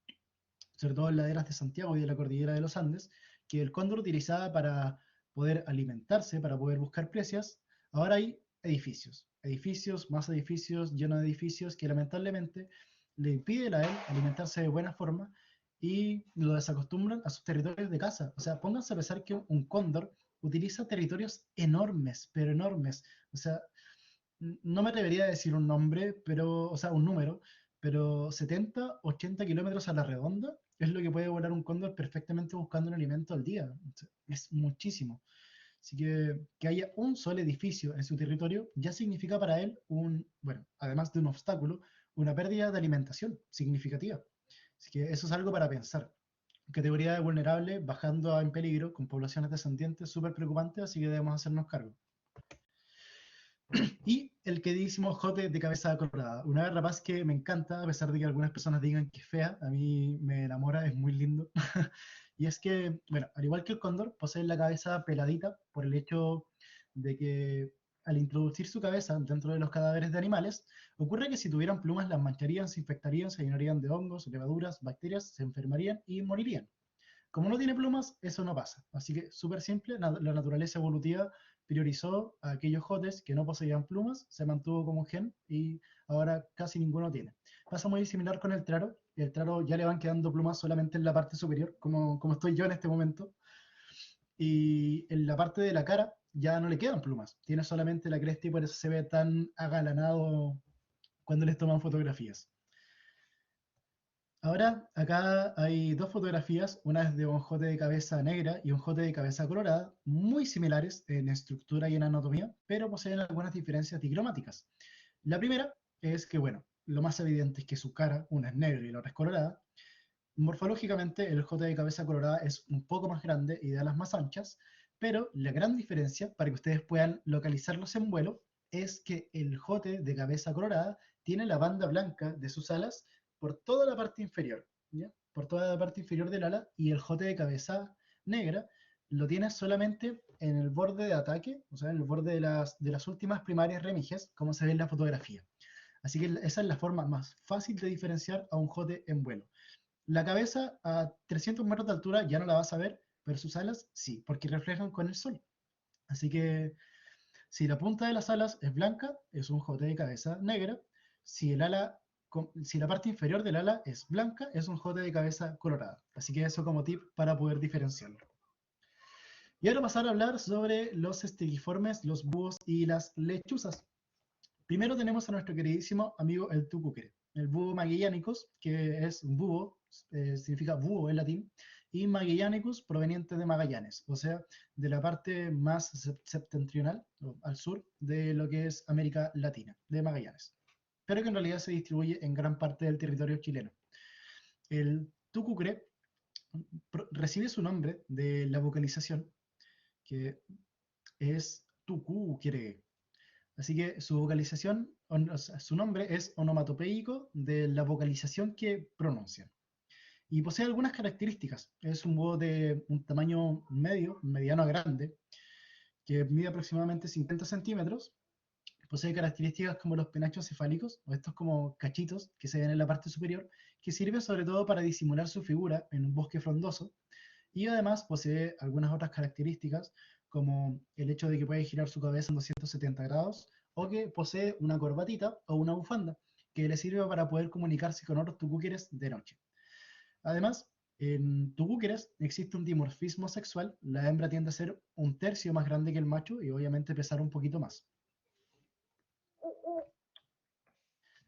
sobre todo en laderas de Santiago y de la cordillera de los Andes, que el cóndor utilizaba para poder alimentarse, para poder buscar presas, ahora hay edificios, edificios, más edificios, llenos de edificios que lamentablemente le impiden a él alimentarse de buena forma y lo desacostumbran a sus territorios de caza. O sea, pónganse a pensar que un cóndor utiliza territorios enormes, pero enormes. O sea, no me atrevería a decir un nombre, pero, o sea, un número, pero 70, 80 kilómetros a la redonda es lo que puede volar un cóndor perfectamente buscando un alimento al día. Es muchísimo. Así que haya un solo edificio en su territorio ya significa para él bueno, además de un obstáculo, una pérdida de alimentación significativa. Así que eso es algo para pensar. categoría de vulnerable, bajando a en peligro, con poblaciones descendientes, súper preocupante, así que debemos hacernos cargo. Y el queridísimo jote de cabeza colorada. Una ave rapaz que me encanta, a pesar de que algunas personas digan que es fea, a mí me enamora, es muy lindo. Y es que, bueno, al igual que el cóndor, posee la cabeza peladita por el hecho de que al introducir su cabeza dentro de los cadáveres de animales, ocurre que si tuvieran plumas las mancharían, se infectarían, se llenarían de hongos, levaduras, bacterias, se enfermarían y morirían. Como no tiene plumas, eso no pasa. Así que súper simple, la naturaleza evolutiva priorizó a aquellos jotes que no poseían plumas, se mantuvo como gen y ahora casi ninguno tiene. Pasa muy similar con el traro. El traro ya le van quedando plumas solamente en la parte superior, como estoy yo en este momento. Y en la parte de la cara ya no le quedan plumas. Tiene solamente la cresta y por eso se ve tan agalanado cuando les toman fotografías. Ahora, acá hay dos fotografías, una es de un jote de cabeza negra y un jote de cabeza colorada, muy similares en estructura y en anatomía, pero poseen algunas diferencias digromáticas. La primera es que, bueno, lo más evidente es que su cara, una es negra y la otra es colorada. Morfológicamente, el jote de cabeza colorada es un poco más grande y de alas más anchas, pero la gran diferencia, para que ustedes puedan localizarlos en vuelo, es que el jote de cabeza colorada tiene la banda blanca de sus alas por toda la parte inferior, ¿ya? Por toda la parte inferior del ala, y el jote de cabeza negra lo tiene solamente en el borde de ataque, o sea, en el borde de las últimas primarias remiges, como se ve en la fotografía. Así que esa es la forma más fácil de diferenciar a un jote en vuelo. La cabeza a 300 metros de altura ya no la vas a ver, pero sus alas sí, porque reflejan con el sol. Así que si la punta de las alas es blanca, es un jote de cabeza negra. Si el ala, si la parte inferior del ala es blanca, es un jote de cabeza colorada. Así que eso como tip para poder diferenciarlo. Y ahora pasar a hablar sobre los estiliformes, los búhos y las lechuzas. Primero tenemos a nuestro queridísimo amigo el tucúquere, el búho magellanicus, que es un búho, significa búho en latín, y Magellanicus proveniente de Magallanes, o sea, de la parte más septentrional, al sur, de lo que es América Latina, de Magallanes, pero que en realidad se distribuye en gran parte del territorio chileno. El tucúquere recibe su nombre de la vocalización, que es tucúquere. Así que su vocalización, o sea, su nombre es onomatopeico de la vocalización que pronuncian. Y posee algunas características. Es un búho de un tamaño medio, mediano a grande, que mide aproximadamente 50 centímetros. Posee características como los penachos cefálicos, o estos como cachitos que se ven en la parte superior, que sirven sobre todo para disimular su figura en un bosque frondoso. Y además posee algunas otras características, como el hecho de que puede girar su cabeza en 270 grados, o que posee una corbatita o una bufanda, que le sirve para poder comunicarse con otros tucúqueres de noche. Además, en tucúqueres existe un dimorfismo sexual, la hembra tiende a ser un tercio más grande que el macho y obviamente pesar un poquito más.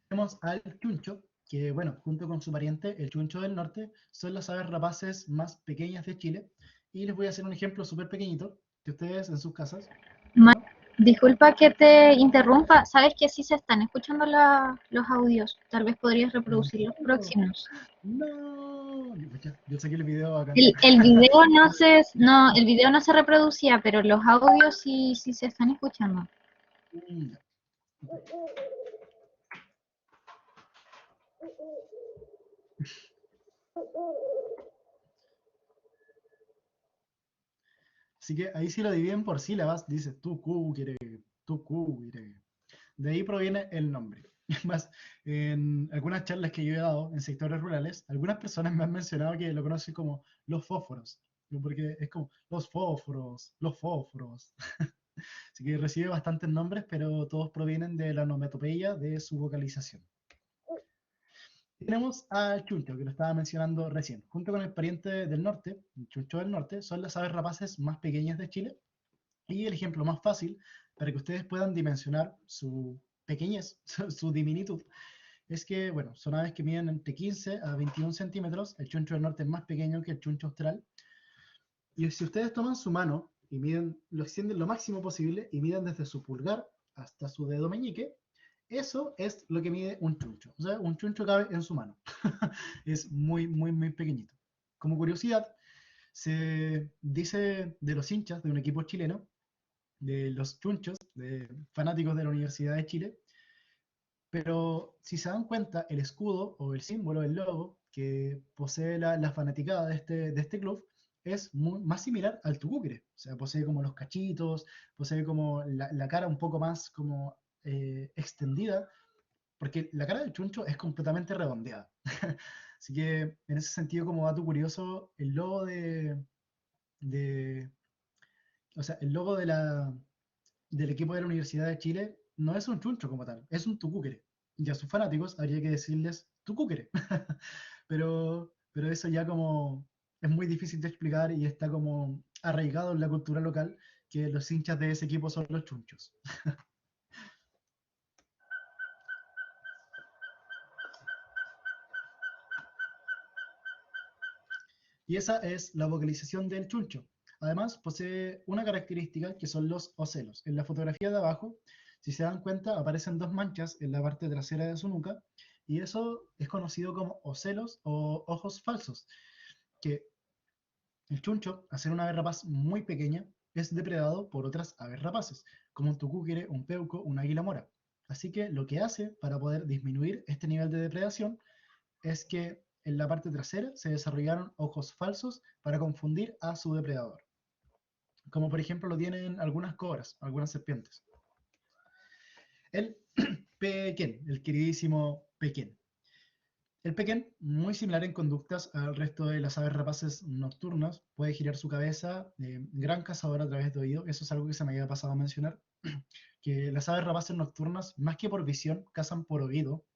Tenemos al chuncho, que bueno, junto con su pariente, el chuncho del norte, son las aves rapaces más pequeñas de Chile. Y les voy a hacer un ejemplo súper pequeñito, que ustedes en sus casas, Ma- ¿no? Disculpa que te interrumpa, sabes que sí se están escuchando los audios, tal vez podrías ¿En reproducir los serio? próximos. No, yo saqué el video acá. El video no, el video no se reproducía, pero los audios sí, sí se están escuchando. Ya, ok. Así que ahí sí lo dividen por sílabas, dice tu quiere. De ahí proviene el nombre. Es más, en algunas charlas que yo he dado en sectores rurales, algunas personas me han mencionado que lo conocen como los fósforos, ¿no? Porque es como los fósforos, los fósforos. Así que recibe bastantes nombres, pero todos provienen de la onomatopeya de su vocalización. Tenemos al chuncho, que lo estaba mencionando recién. Junto con el pariente del norte, el chuncho del norte, son las aves rapaces más pequeñas de Chile. Y el ejemplo más fácil, para que ustedes puedan dimensionar su pequeñez, su diminutud, es que, bueno, son aves que miden entre 15 a 21 centímetros. El chuncho del norte es más pequeño que el chuncho austral. Y si ustedes toman su mano y miden, lo extienden lo máximo posible y miden desde su pulgar hasta su dedo meñique, eso es lo que mide un chuncho. O sea, un chuncho cabe en su mano. Es muy, muy, muy pequeñito. Como curiosidad, se dice de los hinchas de un equipo chileno, de los chunchos, de fanáticos de la Universidad de Chile, pero si se dan cuenta, el escudo o el símbolo, el logo que posee la fanaticada de este club es más similar al tucúquere. O sea, posee como los cachitos, posee como la cara un poco más como extendida, porque la cara del chuncho es completamente redondeada. Así que en ese sentido, como dato curioso, el logo de o sea, el logo del equipo de la Universidad de Chile no es un chuncho como tal, es un tucúquere. Y a sus fanáticos habría que decirles tucúquere. Pero eso ya como es muy difícil de explicar y está como arraigado en la cultura local que los hinchas de ese equipo son los chunchos. Y esa es la vocalización del chuncho. Además, posee una característica que son los ocelos. En la fotografía de abajo, si se dan cuenta, aparecen dos manchas en la parte trasera de su nuca, y eso es conocido como ocelos o ojos falsos, que el chuncho, al ser una ave rapaz muy pequeña, es depredado por otras aves rapaces, como un tucúquere, un peuco, un águila mora. Así que lo que hace para poder disminuir este nivel de depredación es que en la parte trasera se desarrollaron ojos falsos para confundir a su depredador, como por ejemplo lo tienen algunas cobras, algunas serpientes. El pequén, el queridísimo pequén. El pequén, muy similar en conductas al resto de las aves rapaces nocturnas, puede girar su cabeza, gran cazador a través de oído. Eso es algo que se me había pasado a mencionar, que las aves rapaces nocturnas, más que por visión, cazan por oído.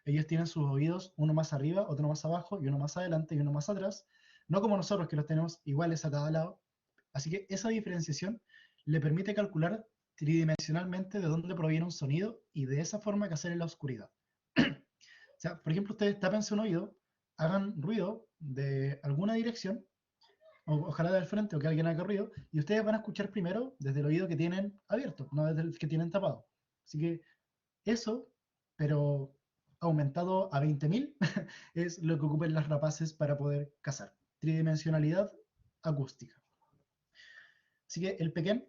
Ellos tienen sus oídos, uno más arriba, otro más abajo, y uno más adelante y uno más atrás, no como nosotros que los tenemos iguales a cada lado. Así que esa diferenciación le permite calcular tridimensionalmente de dónde proviene un sonido y de esa forma cazar en la oscuridad. O sea, por ejemplo, ustedes tapense un oído, hagan ruido de alguna dirección, o ojalá del frente o que alguien haga ruido, y ustedes van a escuchar primero desde el oído que tienen abierto, no desde el que tienen tapado. Así que eso, pero aumentado a 20.000, es lo que ocupan las rapaces para poder cazar. Tridimensionalidad acústica. Así que el pequén,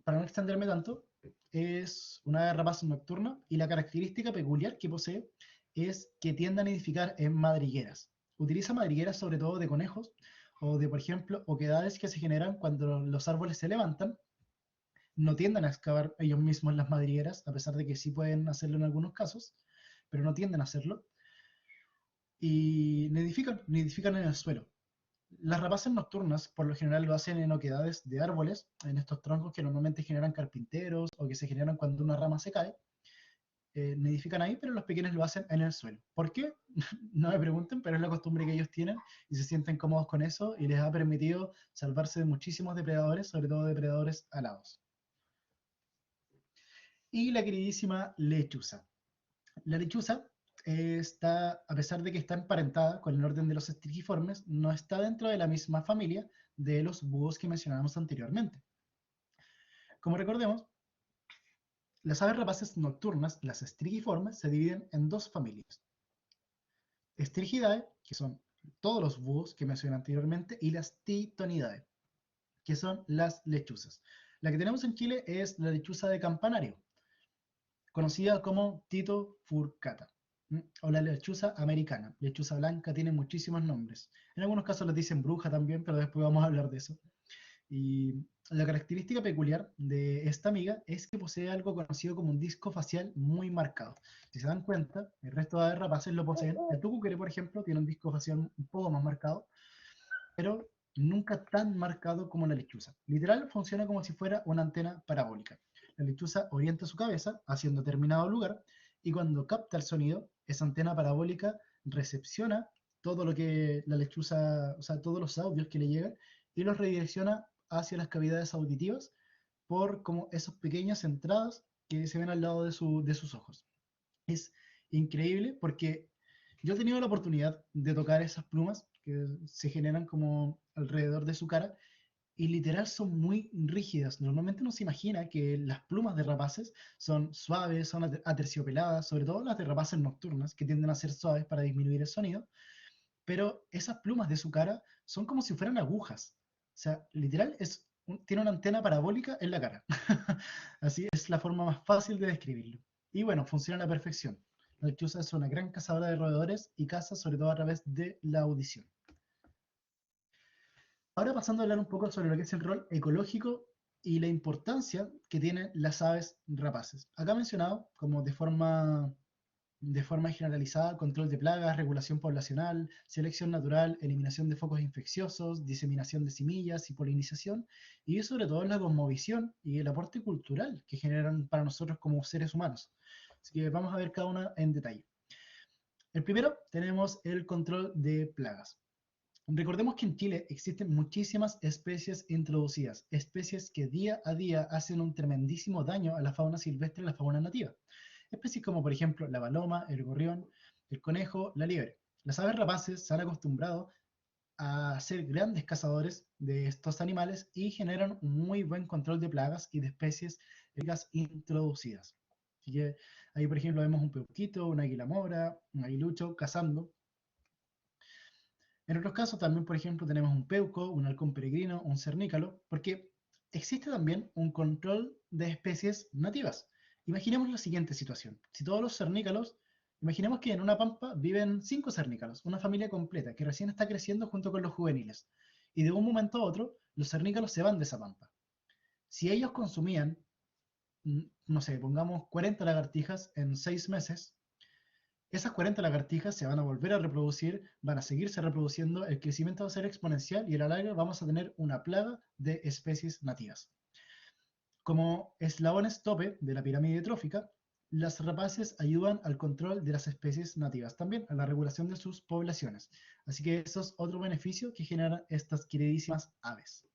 para no extenderme tanto, es una rapaz nocturna y la característica peculiar que posee es que tiende a nidificar en madrigueras. Utiliza madrigueras sobre todo de conejos o de, por ejemplo, oquedades que se generan cuando los árboles se levantan. No tienden a excavar ellos mismos las madrigueras, a pesar de que sí pueden hacerlo en algunos casos, pero no tienden a hacerlo. Y nidifican en el suelo. Las rapaces nocturnas por lo general lo hacen en oquedades de árboles, en estos troncos que normalmente generan carpinteros o que se generan cuando una rama se cae. Nidifican ahí, pero los pequeños lo hacen en el suelo. ¿Por qué? No me pregunten, pero es la costumbre que ellos tienen y se sienten cómodos con eso y les ha permitido salvarse de muchísimos depredadores, sobre todo depredadores alados. Y la queridísima lechuza. La lechuza está, a pesar de que está emparentada con el orden de los estrigiformes, no está dentro de la misma familia de los búhos que mencionábamos anteriormente. Como recordemos, las aves rapaces nocturnas, las estrigiformes, se dividen en dos familias. Strigidae, que son todos los búhos que mencioné anteriormente, y las Titonidae, que son las lechuzas. La que tenemos en Chile es la lechuza de campanario, conocida como Tito furcata, o la lechuza americana. Lechuza blanca tiene muchísimos nombres. En algunos casos les dicen bruja también, pero después vamos a hablar de eso. Y la característica peculiar de esta amiga es que posee algo conocido como un disco facial muy marcado. Si se dan cuenta, el resto de aves rapaces lo poseen. El tucúquere, por ejemplo, tiene un disco facial un poco más marcado, pero nunca tan marcado como la lechuza. Literal, funciona como si fuera una antena parabólica. La lechuza orienta su cabeza hacia un determinado lugar y cuando capta el sonido, esa antena parabólica recepciona todo lo que la lechuza, o sea, todos los audios que le llegan y los redirecciona hacia las cavidades auditivas por como esas pequeñas entradas que se ven al lado de sus ojos. Es increíble porque yo he tenido la oportunidad de tocar esas plumas que se generan como alrededor de su cara y literal son muy rígidas. Normalmente uno se imagina que las plumas de rapaces son suaves, son aterciopeladas, sobre todo las de rapaces nocturnas, que tienden a ser suaves para disminuir el sonido. pero esas plumas de su cara son como si fueran agujas. O sea, literal, tiene una antena parabólica en la cara. Así es la forma más fácil de describirlo. Y bueno, funciona a la perfección. La lechuza es una gran cazadora de roedores y caza sobre todo a través de la audición. Ahora pasando a hablar un poco sobre lo que es el rol ecológico y la importancia que tienen las aves rapaces. Acá mencionado como de forma generalizada, control de plagas, regulación poblacional, selección natural, eliminación de focos infecciosos, diseminación de semillas y polinización, y sobre todo la cosmovisión y el aporte cultural que generan para nosotros como seres humanos. Así que vamos a ver cada una en detalle. El primero tenemos el control de plagas. Recordemos que en Chile existen muchísimas especies introducidas, especies que día a día hacen un tremendísimo daño a la fauna silvestre y la fauna nativa. Especies como por ejemplo la paloma, el gorrión, el conejo, la liebre. Las aves rapaces se han acostumbrado a ser grandes cazadores de estos animales y generan un muy buen control de plagas y de especies introducidas. Así que ahí por ejemplo vemos un peuquito, una águila mora, un aguilucho cazando. En otros casos también, por ejemplo, tenemos un peuco, un halcón peregrino, un cernícalo, porque existe también un control de especies nativas. Imaginemos la siguiente situación. Si todos los cernícalos, imaginemos que en una pampa viven 5 cernícalos, una familia completa que recién está creciendo junto con los juveniles. Y de un momento a otro, los cernícalos se van de esa pampa. Si ellos consumían, no sé, pongamos 40 lagartijas en 6 meses, esas 40 lagartijas se van a volver a reproducir, van a seguirse reproduciendo, el crecimiento va a ser exponencial y a la larga vamos a tener una plaga de especies nativas. Como eslabones tope de la pirámide trófica, las rapaces ayudan al control de las especies nativas, también a la regulación de sus poblaciones. Así que eso es otro beneficio que generan estas queridísimas aves.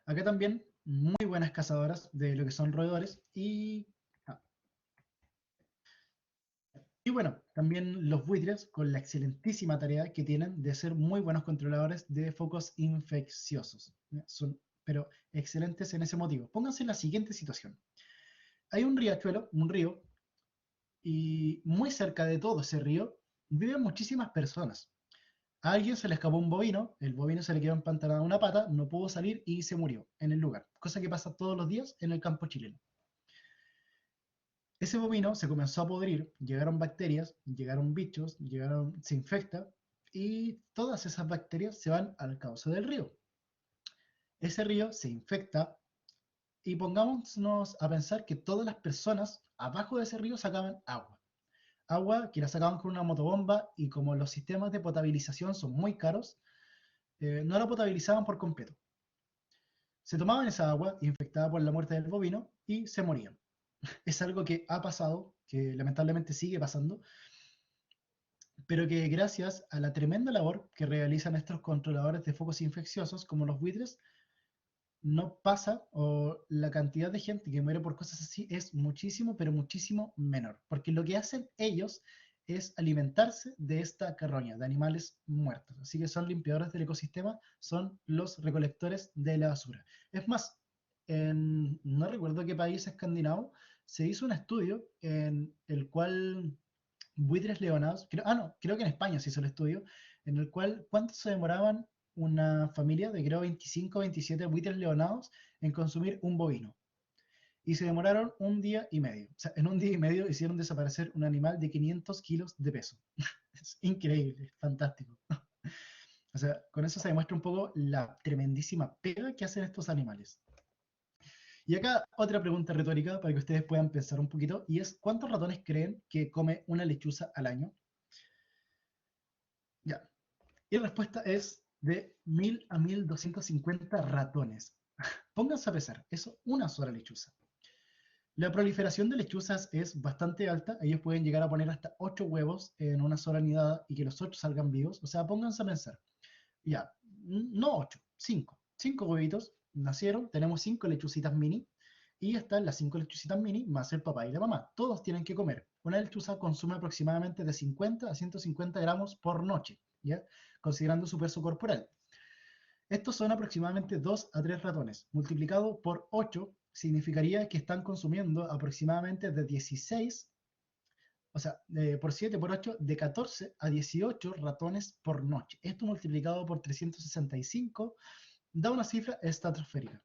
Acá también muy buenas cazadoras de lo que son roedores y bueno, también los buitres con la excelentísima tarea que tienen de ser muy buenos controladores de focos infecciosos. Son, pero excelentes en ese motivo. Pónganse en la siguiente situación. Hay un riachuelo, un río, y muy cerca de todo ese río viven muchísimas personas. A alguien se le escapó un bovino, el bovino se le quedó empantanado en una pata, no pudo salir y se murió en el lugar. Cosa que pasa todos los días en el campo chileno. Ese bovino se comenzó a podrir, llegaron bacterias, llegaron bichos, se infecta y todas esas bacterias se van al cauce del río. Ese río se infecta y pongámonos a pensar que todas las personas abajo de ese río sacaban agua. Agua que la sacaban con una motobomba y como los sistemas de potabilización son muy caros, no la potabilizaban por completo. Se tomaban esa agua infectada por la muerte del bovino y se morían. Es algo que ha pasado, que lamentablemente sigue pasando, pero que gracias a la tremenda labor que realizan estos controladores de focos infecciosos, como los buitres, no pasa o la cantidad de gente que muere por cosas así es muchísimo, pero muchísimo menor, porque lo que hacen ellos es alimentarse de esta carroña, de animales muertos. Así que son limpiadores del ecosistema, son los recolectores de la basura. Es más, no recuerdo qué país escandinavo, se hizo un estudio en el cual buitres leonados, creo que en España se hizo el estudio, en el cual cuánto se demoraban una familia de creo 25 o 27 buitres leonados en consumir un bovino. Y se demoraron un día y medio. O sea, en un día y medio hicieron desaparecer un animal de 500 kilos de peso. Es increíble, es fantástico. O sea, con eso se demuestra un poco la tremendísima pega que hacen estos animales. Y acá otra pregunta retórica para que ustedes puedan pensar un poquito, y es, ¿cuántos ratones creen que come una lechuza al año? Ya. Y la respuesta es de 1000 a 1250 ratones. Pónganse a pesar, eso una sola lechuza. La proliferación de lechuzas es bastante alta, ellos pueden llegar a poner hasta 8 huevos en una sola nidada y que los 8 salgan vivos, o sea, pónganse a pensar. Ya, no 8, 5. 5 huevitos nacieron, tenemos 5 lechucitas mini, y están las 5 lechucitas mini más el papá y la mamá. Todos tienen que comer. Una lechuza consume aproximadamente de 50 a 150 gramos por noche, ¿ya? Considerando su peso corporal. Estos son aproximadamente 2 a 3 ratones. Multiplicado por 8 significaría que están consumiendo aproximadamente de 16 o sea, por 7, por 8, de 14 a 18 ratones por noche. Esto multiplicado por 365 da una cifra estratosférica.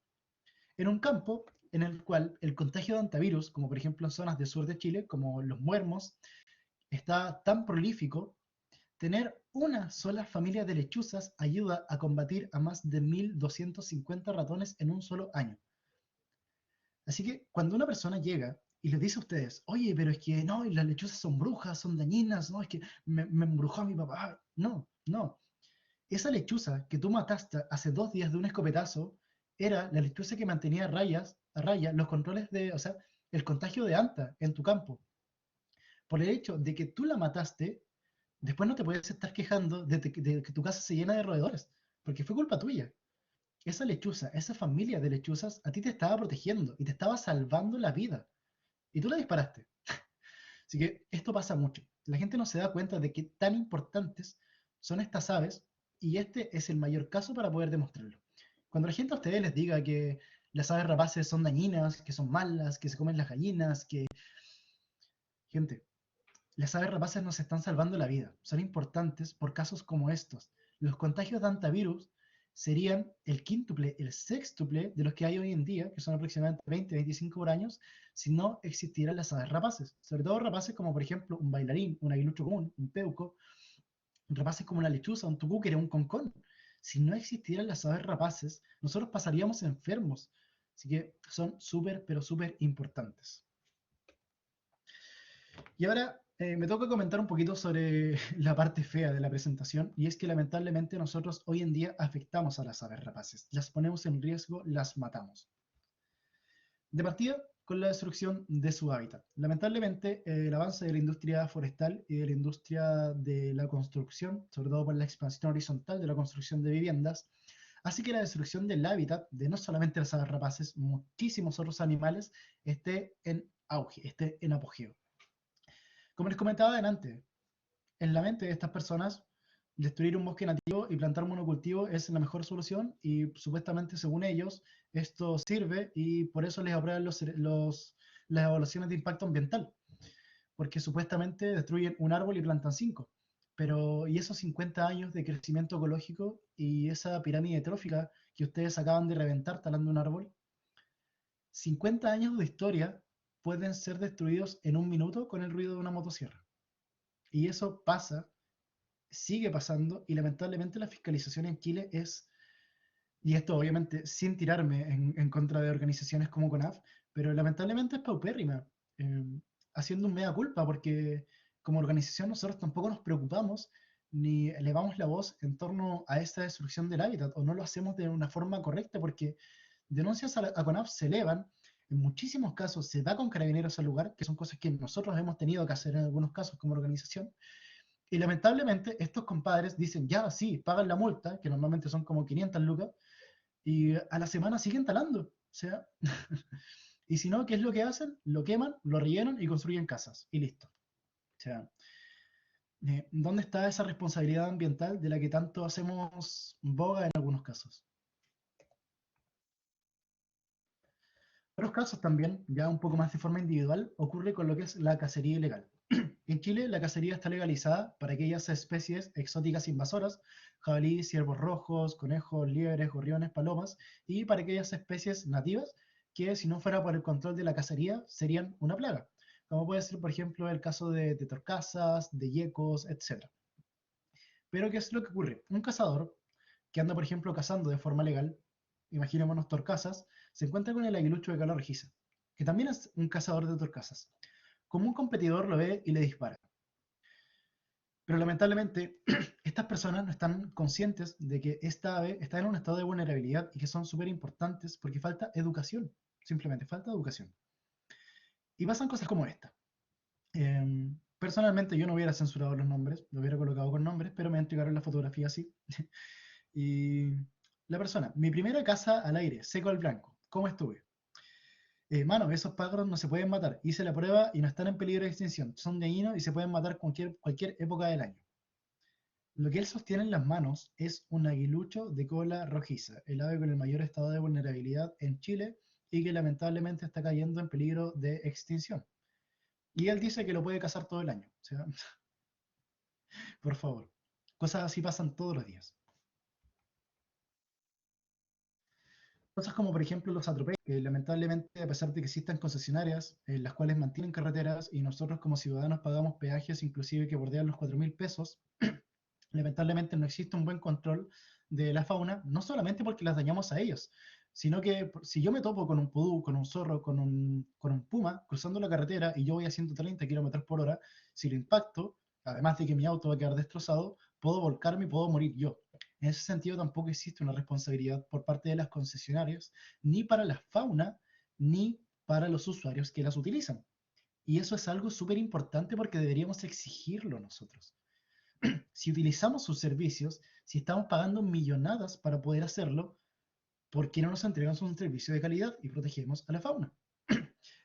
En un campo en el cual el contagio de hantavirus, como por ejemplo en zonas del sur de Chile, como los Muermos, está tan prolífico, tener una sola familia de lechuzas ayuda a combatir a más de 1.250 ratones en un solo año. Así que cuando una persona llega y les dice a ustedes, oye, pero es que no, y las lechuzas son brujas, son dañinas, no, es que me embrujó a mi papá. No, no. Esa lechuza que tú mataste hace 2 días de un escopetazo era la lechuza que mantenía a raya los controles de, o sea, el contagio de anta en tu campo. Por el hecho de que tú la mataste, después no te puedes estar quejando de que tu casa se llena de roedores, porque fue culpa tuya. Esa lechuza, esa familia de lechuzas, a ti te estaba protegiendo y te estaba salvando la vida. Y tú la disparaste. Así que esto pasa mucho. La gente no se da cuenta de que tan importantes son estas aves y este es el mayor caso para poder demostrarlo. Cuando la gente a ustedes les diga que las aves rapaces son dañinas, que son malas, que se comen las gallinas, que... Gente, las aves rapaces nos están salvando la vida. Son importantes por casos como estos. Los contagios de hantavirus serían el quíntuple, el sextuple de los que hay hoy en día, que son aproximadamente 20, 25 por años, si no existieran las aves rapaces. Sobre todo rapaces como por ejemplo un bailarín, un aguilucho común, un peuco, rapaces como una lechuza, un tucúquere, un concón. Si no existieran las aves rapaces, nosotros pasaríamos enfermos. Así que son súper, pero súper importantes. Y ahora me toca comentar un poquito sobre la parte fea de la presentación, y es que lamentablemente nosotros hoy en día afectamos a las aves rapaces, las ponemos en riesgo, las matamos. De partida, con la destrucción de su hábitat. Lamentablemente, el avance de la industria forestal y de la industria de la construcción, sobre todo por la expansión horizontal de la construcción de viviendas, hace que la destrucción del hábitat de no solamente las aves rapaces, muchísimos otros animales, esté en auge, esté en apogeo. Como les comentaba adelante, en la mente de estas personas, destruir un bosque nativo y plantar un monocultivo es la mejor solución y supuestamente según ellos esto sirve y por eso les aprueban las evaluaciones de impacto ambiental, porque supuestamente destruyen un árbol y plantan 5. Pero, ¿y esos 50 años de crecimiento ecológico y esa pirámide trófica que ustedes acaban de reventar talando un árbol? 50 años de historia pueden ser destruidos en un minuto con el ruido de una motosierra. Y eso pasa, sigue pasando, y lamentablemente la fiscalización en Chile es, y esto obviamente sin tirarme en contra de organizaciones como CONAF, pero lamentablemente es paupérrima, eh, haciendo un mea culpa, porque como organización nosotros tampoco nos preocupamos ni elevamos la voz en torno a esta destrucción del hábitat, o no lo hacemos de una forma correcta, porque denuncias a CONAF se elevan, en muchísimos casos se da con carabineros al lugar, que son cosas que nosotros hemos tenido que hacer en algunos casos como organización, y lamentablemente estos compadres dicen, ya, sí, pagan la multa, que normalmente son como 500 lucas, y a la semana siguen talando. O sea, y si no, ¿qué es lo que hacen? Lo queman, lo rellenan y construyen casas. Y listo. O sea, ¿dónde está esa responsabilidad ambiental de la que tanto hacemos boga en algunos casos? En otros casos también, ya un poco más de forma individual, ocurre con lo que es la cacería ilegal. En Chile, la cacería está legalizada para aquellas especies exóticas invasoras, jabalí, ciervos rojos, conejos, liebres, gorriones, palomas, y para aquellas especies nativas que, si no fuera por el control de la cacería, serían una plaga, como puede ser, por ejemplo, el caso de torcasas, de yecos, etc. Pero, ¿qué es lo que ocurre? Un cazador que anda, por ejemplo, cazando de forma legal, imaginémonos torcasas, se encuentra con el aguilucho de cola rojiza, que también es un cazador de torcasas. Como un competidor lo ve y le dispara. Pero lamentablemente, estas personas no están conscientes de que esta ave está en un estado de vulnerabilidad y que son súper importantes porque falta educación. Simplemente falta educación. Y pasan cosas como esta. Personalmente yo no hubiera censurado los nombres, lo hubiera colocado con nombres, pero me entregaron la fotografía así. Y la persona, mi primera caza al aire, seco al blanco, ¿cómo estuve? Mano, esos pájaros no se pueden matar. Hice la prueba y no están en peligro de extinción. Son dañinos y se pueden matar cualquier época del año. Lo que él sostiene en las manos es un aguilucho de cola rojiza, el ave con el mayor estado de vulnerabilidad en Chile y que lamentablemente está cayendo en peligro de extinción. Y él dice que lo puede cazar todo el año. O sea, por favor. Cosas así pasan todos los días. Cosas como, por ejemplo, los atropellos, que lamentablemente, a pesar de que existan concesionarias en las cuales mantienen carreteras y nosotros como ciudadanos pagamos peajes inclusive que bordean los 4.000 pesos, lamentablemente no existe un buen control de la fauna, no solamente porque las dañamos a ellos, sino que si yo me topo con un pudú, con un zorro, con un puma cruzando la carretera y yo voy a 130 kilómetros por hora, si lo impacto, además de que mi auto va a quedar destrozado, puedo volcarme y puedo morir yo. En ese sentido tampoco existe una responsabilidad por parte de las concesionarias, ni para la fauna, ni para los usuarios que las utilizan. Y eso es algo súper importante porque deberíamos exigirlo nosotros. Si utilizamos sus servicios, si estamos pagando millonadas para poder hacerlo, ¿por qué no nos entregamos un servicio de calidad y protegemos a la fauna?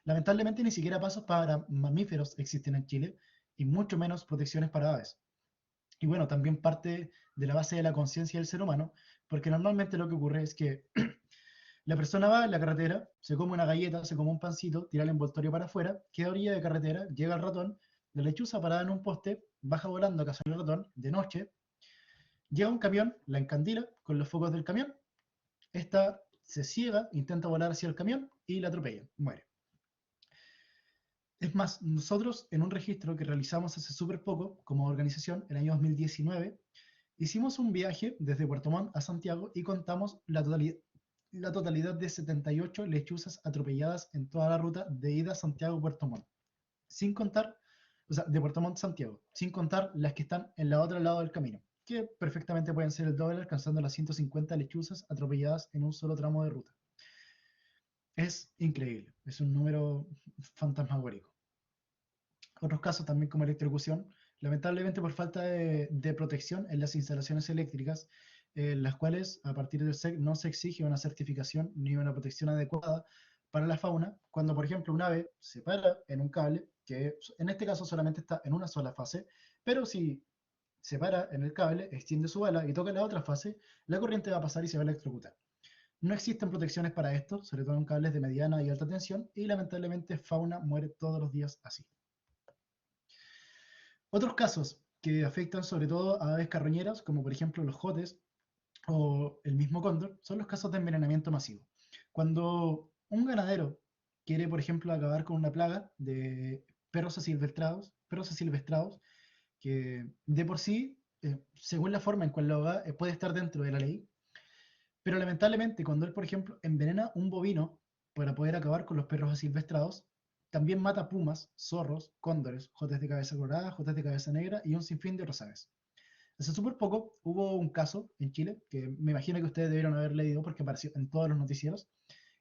Lamentablemente ni siquiera pasos para mamíferos existen en Chile y mucho menos protecciones para aves. Y bueno, también parte de la base de la conciencia del ser humano, porque normalmente lo que ocurre es que la persona va en la carretera, se come una galleta, se come un pancito, tira el envoltorio para afuera, queda a orilla de carretera, llega el ratón, la lechuza parada en un poste, baja volando a cazar el ratón de noche, llega un camión, la encandila con los focos del camión, esta se ciega, intenta volar hacia el camión y la atropella, muere. Es más, nosotros en un registro que realizamos hace súper poco como organización, el año 2019, hicimos un viaje desde Puerto Montt a Santiago y contamos la totalidad de 78 lechuzas atropelladas en toda la ruta de ida Santiago-Puerto Montt, sin contar, o sea, de Puerto Montt Santiago, sin contar las que están en la otra lado del camino, que perfectamente pueden ser el doble, alcanzando las 150 lechuzas atropelladas en un solo tramo de ruta. Es increíble, es un número fantasmagórico. Otros casos también como electrocución, lamentablemente por falta de protección en las instalaciones eléctricas, las cuales a partir del SEC no se exige una certificación ni una protección adecuada para la fauna, cuando por ejemplo un ave se para en un cable, que en este caso solamente está en una sola fase, pero si se para en el cable, extiende su ala y toca la otra fase, la corriente va a pasar y se va a electrocutar. No existen protecciones para esto, sobre todo en cables de mediana y alta tensión, y lamentablemente fauna muere todos los días así. Otros casos que afectan sobre todo a aves carroñeras, como por ejemplo los jotes o el mismo cóndor, son los casos de envenenamiento masivo. Cuando un ganadero quiere, por ejemplo, acabar con una plaga de perros asilvestrados, que de por sí, según la forma en cual lo haga, puede estar dentro de la ley, pero lamentablemente cuando él, por ejemplo, envenena un bovino para poder acabar con los perros asilvestrados, también mata pumas, zorros, cóndores, jotes de cabeza colorada, jotes de cabeza negra y un sinfín de otras aves. Hace súper poco hubo un caso en Chile, que me imagino que ustedes debieron haber leído porque apareció en todos los noticieros,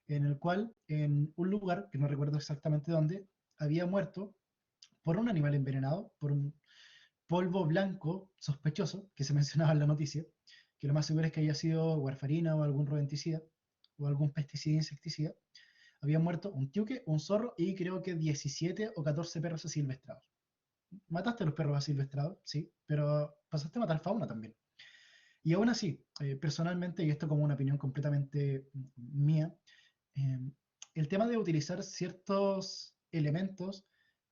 en el cual en un lugar, que no recuerdo exactamente dónde, había muerto por un animal envenenado, por un polvo blanco sospechoso que se mencionaba en la noticia, que lo más seguro es que haya sido warfarina o algún rodenticida o algún pesticida insecticida. Había muerto un tiuque, un zorro y creo que 17 o 14 perros asilvestrados. Mataste a los perros asilvestrados, sí, pero pasaste a matar fauna también. Y aún así, personalmente, y esto como una opinión completamente mía, eh, el tema de utilizar ciertos elementos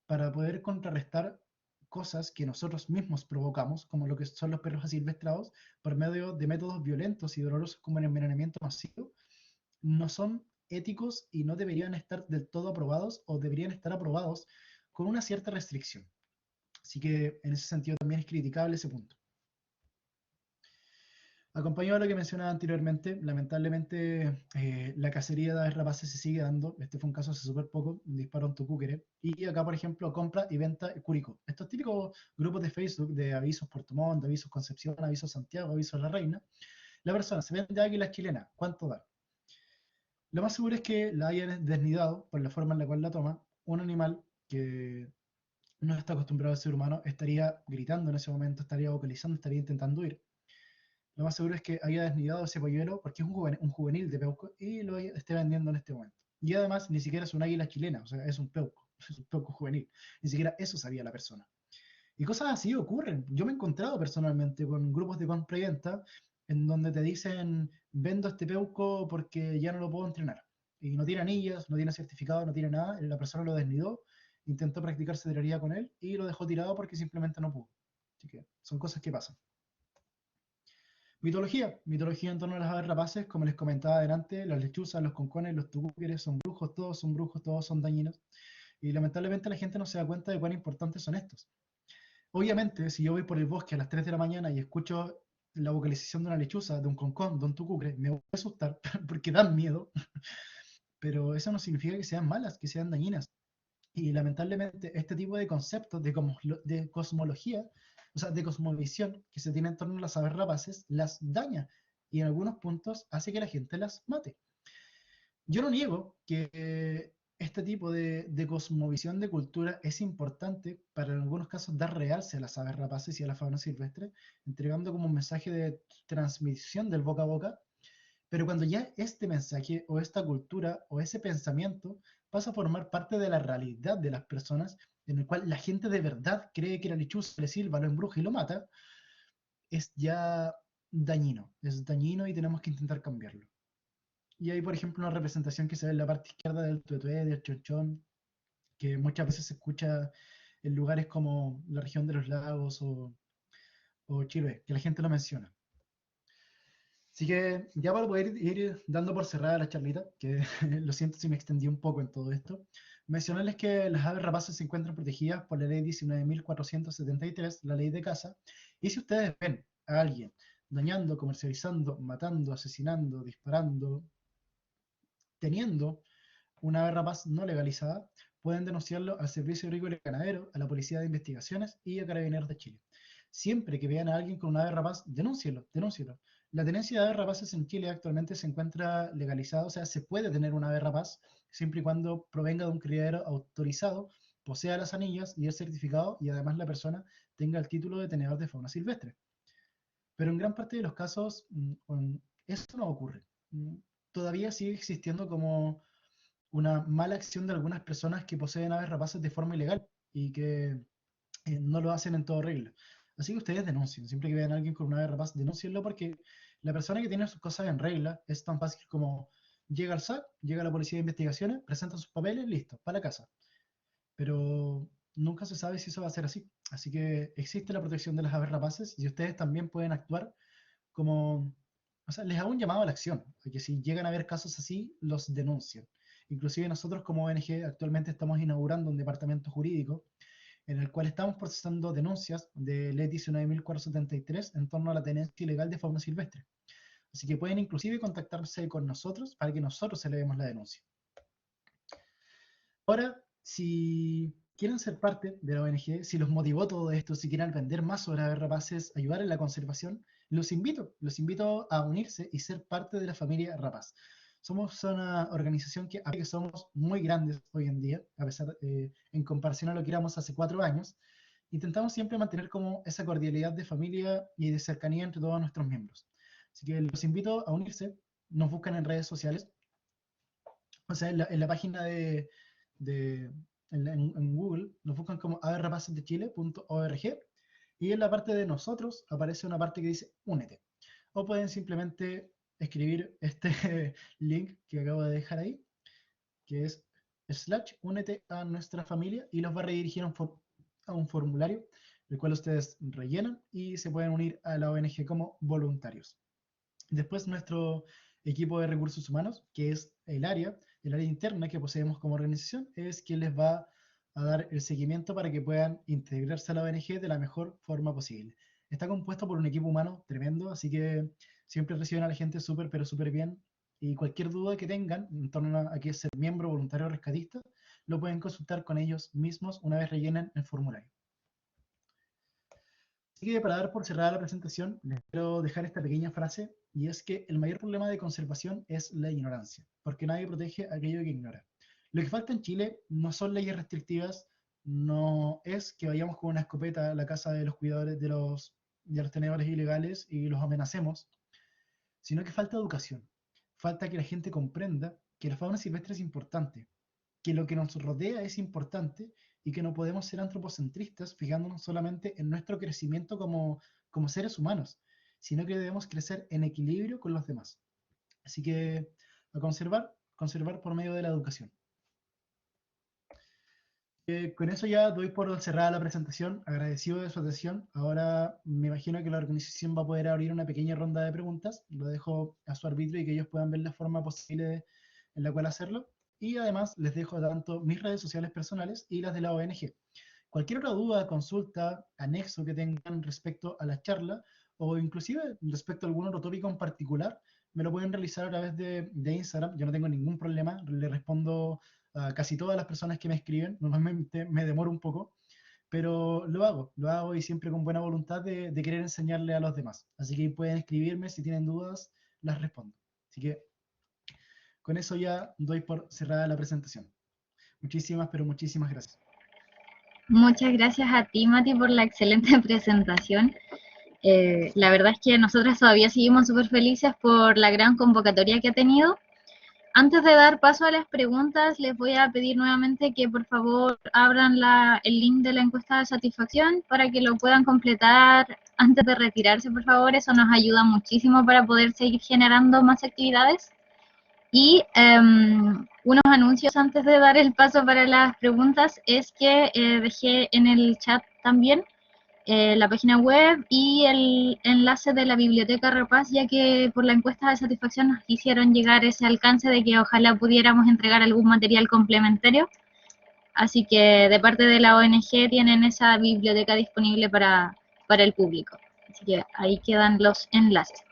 para poder contrarrestar cosas que nosotros mismos provocamos, como lo que son los perros asilvestrados, por medio de métodos violentos y dolorosos como el envenenamiento masivo, no son éticos y no deberían estar del todo aprobados o deberían estar aprobados con una cierta restricción. Así que en ese sentido también es criticable ese punto. Acompañado de lo que mencionaba anteriormente, lamentablemente la cacería de aves rapaces se sigue dando. Este fue un caso hace súper poco, un disparo en Tucúquere. Y acá, por ejemplo, compra y venta Curicó. Estos típicos grupos de Facebook de avisos Puerto Montt, avisos Concepción, avisos Santiago, avisos La Reina. La persona se vende águilas chilenas, ¿cuánto da? Lo más seguro es que la hayan desnidado, por la forma en la cual la toma, un animal que no está acostumbrado al ser humano, estaría gritando en ese momento, estaría vocalizando, estaría intentando huir. Lo más seguro es que haya desnidado ese polluelo porque es un juvenil de peuco y lo esté vendiendo en este momento. Y además ni siquiera es un águila chilena, o sea, es un peuco, es un peuco juvenil. Ni siquiera eso sabía la persona. Y cosas así ocurren. Yo me he encontrado personalmente con grupos de compra y venta en donde te dicen, vendo este peuco porque ya no lo puedo entrenar. Y no tiene anillas, no tiene certificado, no tiene nada, la persona lo desnidó intentó practicar cetrería con él y lo dejó tirado porque simplemente no pudo. Así que son cosas que pasan. Mitología en torno a las aves rapaces, como les comentaba adelante, las lechuzas, los concones, los tucúqueres son brujos, todos son dañinos. Y lamentablemente la gente no se da cuenta de cuán importantes son estos. Obviamente, si yo voy por el bosque a las 3 de la mañana y escucho la vocalización de una lechuza, de un concón, de un tucucre, me voy a asustar porque dan miedo, pero eso no significa que sean malas, que sean dañinas. Y lamentablemente este tipo de conceptos de cosmología, o sea, de cosmovisión que se tiene en torno a las aves rapaces, las daña y en algunos puntos hace que la gente las mate. Yo no niego que este tipo de cosmovisión de cultura es importante para en algunos casos dar realce a las aves rapaces y a la fauna silvestre, entregando como un mensaje de transmisión del boca a boca, pero cuando ya este mensaje o esta cultura o ese pensamiento pasa a formar parte de la realidad de las personas, en el cual la gente de verdad cree que la lechuza le silba, lo embruja y lo mata, es ya dañino. Es dañino y tenemos que intentar cambiarlo. Y hay, por ejemplo, una representación que se ve en la parte izquierda del tuetué, del chonchón, que muchas veces se escucha en lugares como la región de los lagos o Chile, que la gente lo menciona. Así que ya para poder ir dando por cerrada la charlita, que lo siento si me extendí un poco en todo esto, mencionarles que las aves rapaces se encuentran protegidas por la ley 19.473, la ley de caza, y si ustedes ven a alguien dañando, comercializando, matando, asesinando, disparando, teniendo una ave rapaz no legalizada, pueden denunciarlo al Servicio Agrícola y Ganadero, a la Policía de Investigaciones y a Carabineros de Chile. Siempre que vean a alguien con una ave rapaz, denúncielo, denúncielo. La tenencia de aves rapaces en Chile actualmente se encuentra legalizada, o sea, se puede tener una ave rapaz siempre y cuando provenga de un criadero autorizado, posea las anillas y el certificado y además la persona tenga el título de tenedor de fauna silvestre. Pero en gran parte de los casos eso no ocurre. Todavía sigue existiendo como una mala acción de algunas personas que poseen aves rapaces de forma ilegal y que no lo hacen en todo regla. Así que ustedes denuncien, siempre que vean a alguien con una ave rapaz, denúncienlo porque la persona que tiene sus cosas en regla es tan fácil como llega al SAC, llega a la policía de investigaciones, presenta sus papeles, listo, para la casa. Pero nunca se sabe si eso va a ser así. Así que existe la protección de las aves rapaces y ustedes también pueden actuar como, o sea, les hago un llamado a la acción, a que si llegan a haber casos así, los denuncien. Inclusive nosotros como ONG actualmente estamos inaugurando un departamento jurídico en el cual estamos procesando denuncias de ley 19.473 en torno a la tenencia ilegal de fauna silvestre. Así que pueden inclusive contactarse con nosotros para que nosotros elevemos la denuncia. Ahora, si quieren ser parte de la ONG, si los motivó todo esto, si quieren aprender más sobre aves rapaces, ayudar en la conservación, los invito a unirse y ser parte de la familia Rapaz. Somos una organización que, a pesar de que somos muy grandes hoy en día, a pesar, en comparación a lo que éramos hace 4 años, intentamos siempre mantener como esa cordialidad de familia y de cercanía entre todos nuestros miembros. Así que los invito a unirse, nos buscan en redes sociales, o sea, en la página de en Google, nos buscan como averrapacesdechile.org y en la parte de nosotros aparece una parte que dice únete. O pueden simplemente escribir este link que acabo de dejar ahí, que es únete a nuestra familia y los va a redirigir a un formulario, el cual ustedes rellenan y se pueden unir a la ONG como voluntarios. Después nuestro equipo de recursos humanos, que es el área interna que poseemos como organización, es quien les va a dar el seguimiento para que puedan integrarse a la ONG de la mejor forma posible. Está compuesto por un equipo humano tremendo, así que siempre reciben a la gente súper, pero súper bien. Y cualquier duda que tengan en torno a qué es ser miembro voluntario o rescatista, lo pueden consultar con ellos mismos una vez rellenen el formulario. Así que para dar por cerrada la presentación, les quiero dejar esta pequeña frase, y es que el mayor problema de conservación es la ignorancia, porque nadie protege aquello que ignora. Lo que falta en Chile no son leyes restrictivas, no es que vayamos con una escopeta a la casa de los cuidadores de los tenedores ilegales y los amenacemos, sino que falta educación. Falta que la gente comprenda que la fauna silvestre es importante, que lo que nos rodea es importante y que no podemos ser antropocentristas fijándonos solamente en nuestro crecimiento como seres humanos, sino que debemos crecer en equilibrio con los demás. Así que a conservar por medio de la educación. Con eso ya doy por cerrada la presentación, agradecido de su atención. Ahora me imagino que la organización va a poder abrir una pequeña ronda de preguntas, lo dejo a su arbitrio y que ellos puedan ver la forma posible en la cual hacerlo. Y además les dejo tanto mis redes sociales personales y las de la ONG. Cualquier otra duda, consulta, anexo que tengan respecto a la charla o inclusive respecto a algún otro tópico en particular, me lo pueden realizar a través de Instagram. Yo no tengo ningún problema, le respondo a casi todas las personas que me escriben. Normalmente me demoro un poco, pero lo hago y siempre con buena voluntad de querer enseñarle a los demás. Así que pueden escribirme, si tienen dudas, las respondo. Así que con eso ya doy por cerrada la presentación. Muchísimas, pero muchísimas gracias. Muchas gracias a ti, Mati, por la excelente presentación. La verdad es que nosotras todavía seguimos súper felices por la gran convocatoria que ha tenido. Antes de dar paso a las preguntas, les voy a pedir nuevamente que por favor abran el link de la encuesta de satisfacción para que lo puedan completar antes de retirarse, por favor. Eso nos ayuda muchísimo para poder seguir generando más actividades. Y unos anuncios antes de dar el paso para las preguntas es que dejé en el chat también la página web y el enlace de la biblioteca Rapaz, ya que por la encuesta de satisfacción nos hicieron llegar ese alcance de que ojalá pudiéramos entregar algún material complementario. Así que de parte de la ONG tienen esa biblioteca disponible para el público. Así que ahí quedan los enlaces.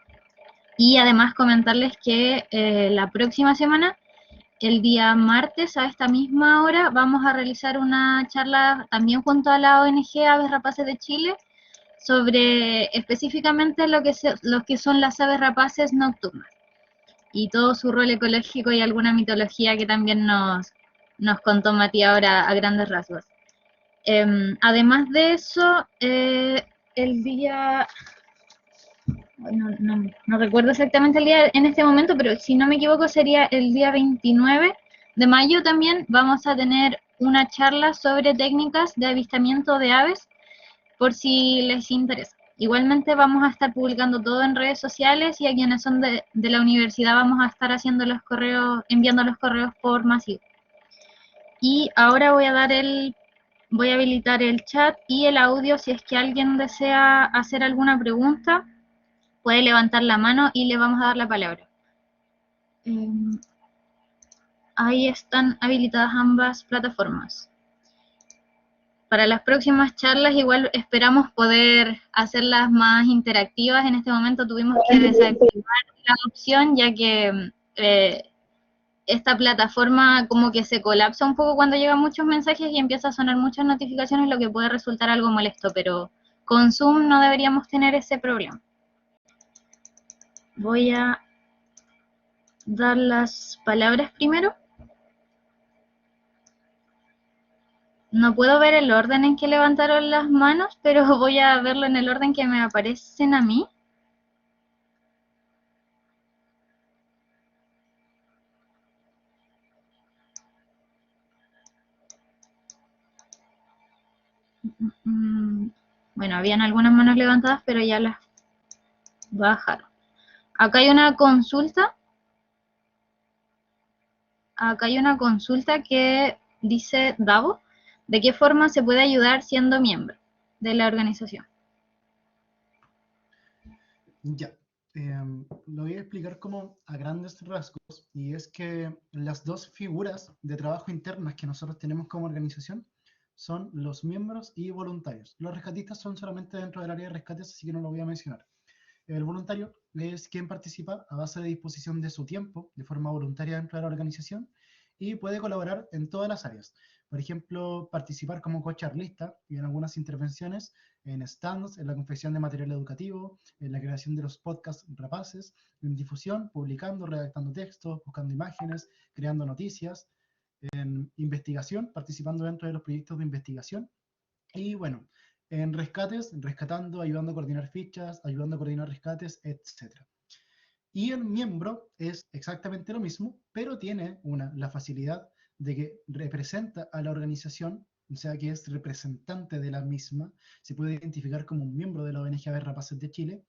Y además comentarles que la próxima semana, el día martes a esta misma hora, vamos a realizar una charla también junto a la ONG Aves Rapaces de Chile sobre específicamente lo que son las aves rapaces nocturnas y todo su rol ecológico y alguna mitología que también nos contó Mati ahora a grandes rasgos. Además de eso, el día, no recuerdo exactamente el día en este momento, pero si no me equivoco sería el día 29 de mayo también vamos a tener una charla sobre técnicas de avistamiento de aves por si les interesa. Igualmente vamos a estar publicando todo en redes sociales y a quienes son de la universidad vamos a estar haciendo los correos, enviando los correos por masivo. Y ahora voy a habilitar el chat y el audio si es que alguien desea hacer alguna pregunta, puede levantar la mano y le vamos a dar la palabra. Ahí están habilitadas ambas plataformas. Para las próximas charlas igual esperamos poder hacerlas más interactivas. En este momento tuvimos que desactivar la opción ya que esta plataforma como que se colapsa un poco cuando llegan muchos mensajes y empieza a sonar muchas notificaciones, lo que puede resultar algo molesto, pero con Zoom no deberíamos tener ese problema. Voy a dar las palabras primero. No puedo ver el orden en que levantaron las manos, pero voy a verlo en el orden que me aparecen a mí. Bueno, habían algunas manos levantadas, pero ya las bajaron. Acá hay una consulta. Acá hay una consulta que dice Davo, ¿de qué forma se puede ayudar siendo miembro de la organización? Ya, lo voy a explicar como a grandes rasgos, y es que las dos figuras de trabajo internas que nosotros tenemos como organización son los miembros y voluntarios. Los rescatistas son solamente dentro del área de rescates, así que no lo voy a mencionar. El voluntario es quien participa a base de disposición de su tiempo de forma voluntaria dentro de la organización y puede colaborar en todas las áreas. Por ejemplo, participar como co-charlista y en algunas intervenciones en stands, en la confección de material educativo, en la creación de los podcasts rapaces, en difusión, publicando, redactando textos, buscando imágenes, creando noticias, en investigación, participando dentro de los proyectos de investigación. Y bueno, en rescates, rescatando, ayudando a coordinar fichas, ayudando a coordinar rescates, etc. Y el miembro es exactamente lo mismo, pero tiene la facilidad de que representa a la organización, o sea que es representante de la misma, se puede identificar como un miembro de la ONG Aves Rapaces de Chile,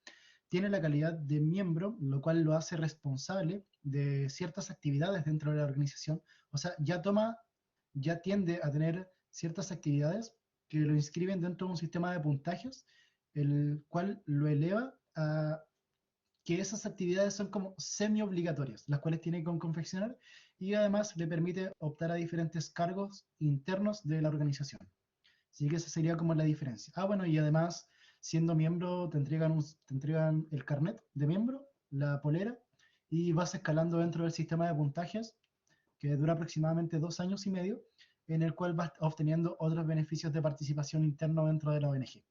tiene la calidad de miembro, lo cual lo hace responsable de ciertas actividades dentro de la organización, o sea, ya tiende a tener ciertas actividades que lo inscriben dentro de un sistema de puntajes, el cual lo eleva a que esas actividades son como semi-obligatorias, las cuales tiene que confeccionar, y además le permite optar a diferentes cargos internos de la organización. Así que esa sería como la diferencia. Ah, bueno, y además, siendo miembro, te entregan el carnet de miembro, la polera, y vas escalando dentro del sistema de puntajes, que dura aproximadamente 2 años y medio, en el cual vas obteniendo otros beneficios de participación interno dentro de la ONG.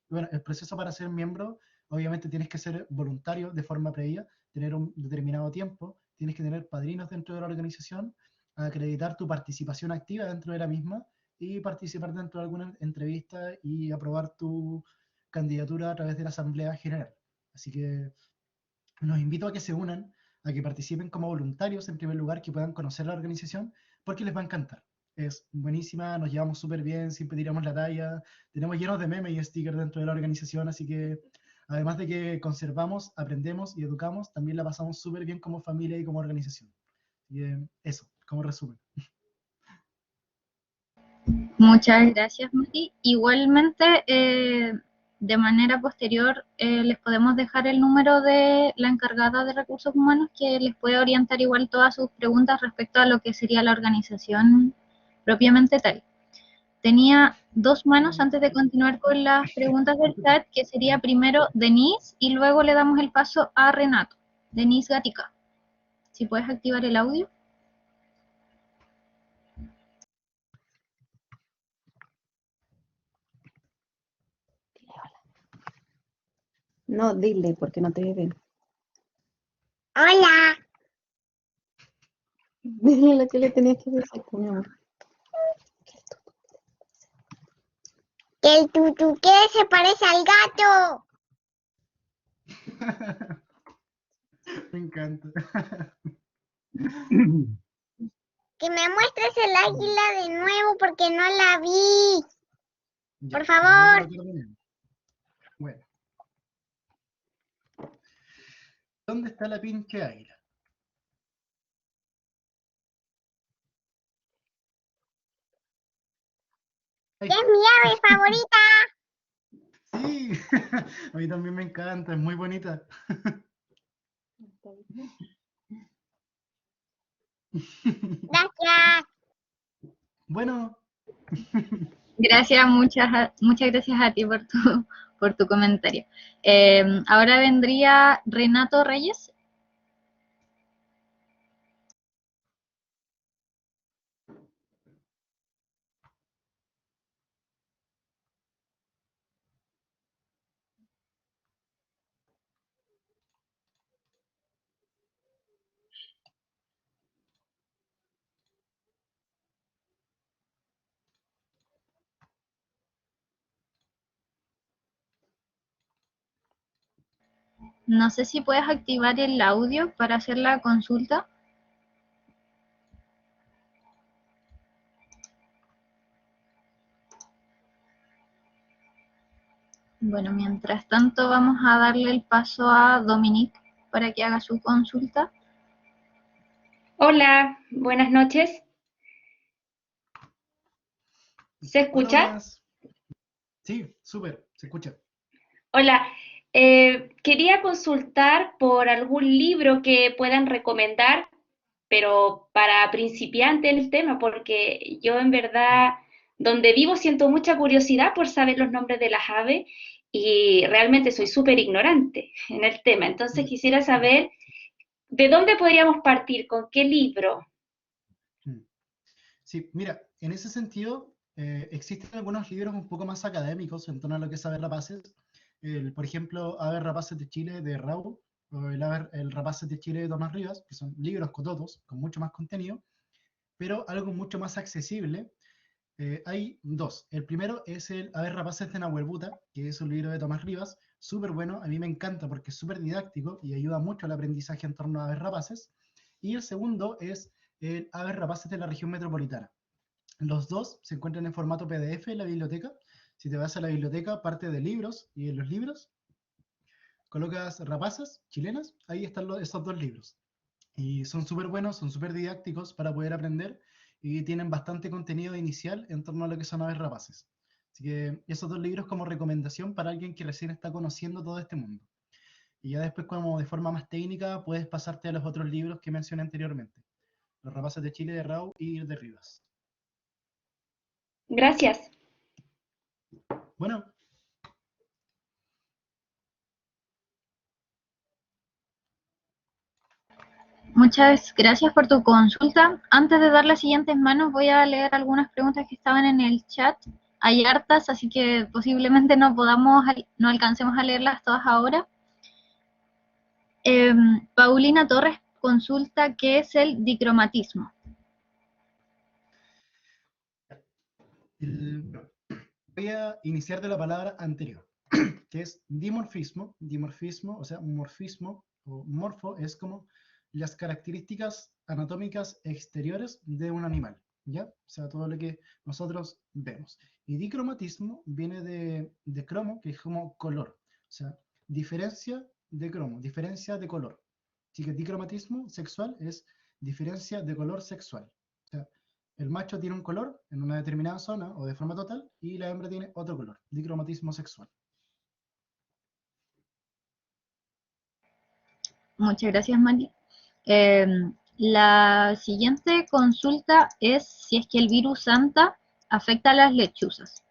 Bueno, el proceso para ser miembro, obviamente tienes que ser voluntario de forma previa, tener un determinado tiempo, tienes que tener padrinos dentro de la organización, acreditar tu participación activa dentro de la misma y participar dentro de alguna entrevista y aprobar tu candidatura a través de la Asamblea General. Así que los invito a que se unan, a que participen como voluntarios en primer lugar, que puedan conocer la organización, porque les va a encantar. Es buenísima, nos llevamos súper bien, siempre tiramos la talla, tenemos llenos de memes y stickers dentro de la organización, así que además de que conservamos, aprendemos y educamos, también la pasamos súper bien como familia y como organización. Y eso, como resumen. Muchas gracias, Mati. Igualmente, de manera posterior, les podemos dejar el número de la encargada de recursos humanos que les puede orientar igual todas sus preguntas respecto a lo que sería la organización propiamente tal. Tenía dos manos antes de continuar con las preguntas del chat, que sería primero Denise y luego le damos el paso a Renato. Denise Gatica, si puedes activar el audio. No, dile, porque no te ven. Hola, Dile lo que le tenías que decir, mi amor. que el tutuqué se parece al gato. Me encanta. Que me muestres el águila de nuevo porque no la vi. Ya, Por favor. Bueno. ¿Dónde está la pinche águila? Ahí Es está. mi ave favorita. Sí, a mí también me encanta, es muy bonita. Gracias. Bueno, Gracias, muchas gracias a ti por tu comentario. Ahora vendría Renato Reyes. No sé si puedes activar el audio para hacer la consulta. Bueno, mientras tanto vamos a darle el paso a Dominique para que haga su consulta. Hola, buenas noches. ¿Se escucha? hola. Sí, súper, se escucha. Hola, quería consultar por algún libro que puedan recomendar, pero para principiantes en el tema, porque yo en verdad, donde vivo, siento mucha curiosidad por saber los nombres de las aves y realmente soy súper ignorante en el tema. Entonces quisiera saber de dónde podríamos partir, con qué libro. Sí, mira, en ese sentido, existen algunos libros un poco más académicos en torno a lo que es Aves Rapaces. Por ejemplo, Aves Rapaces de Chile de Raúl, o el Rapaces de Chile de Tomás Rivas, que son libros cototos, con mucho más contenido, pero algo mucho más accesible. Hay dos. El primero es el Aves Rapaces de Nahuel Buta, que es un libro de Tomás Rivas, súper bueno, a mí me encanta porque es súper didáctico y ayuda mucho al aprendizaje en torno a aves rapaces. Y el segundo es el Aves Rapaces de la región metropolitana. Los dos se encuentran en formato PDF en la biblioteca. Si te vas a la biblioteca, parte de libros, y en los libros colocas rapaces chilenas, ahí están esos dos libros. Y son súper buenos, son súper didácticos para poder aprender, y tienen bastante contenido inicial en torno a lo que son aves rapaces. Así que esos dos libros como recomendación para alguien que recién está conociendo todo este mundo. Y ya después, como de forma más técnica, puedes pasarte a los otros libros que mencioné anteriormente. Los rapaces de Chile de Rau y de Rivas. Gracias. Bueno, Muchas gracias por tu consulta. Antes de dar las siguientes manos, voy a leer algunas preguntas que estaban en el chat. Hay hartas, así que posiblemente no alcancemos a leerlas todas ahora. Paulina Torres consulta qué es el dicromatismo. voy a iniciar de la palabra anterior, que es dimorfismo. Dimorfismo, o sea, morfismo o morfo, es como las características anatómicas exteriores de un animal, ¿ya? O sea, todo lo que nosotros vemos. Y dicromatismo viene de cromo, que es como color, o sea, diferencia de cromo, diferencia de color. Así que dicromatismo sexual es diferencia de color sexual. O sea, el macho tiene un color en una determinada zona o de forma total y la hembra tiene otro color, dicromatismo sexual. Muchas gracias, Mari. La siguiente consulta es si es que el virus Santa afecta a las lechuzas.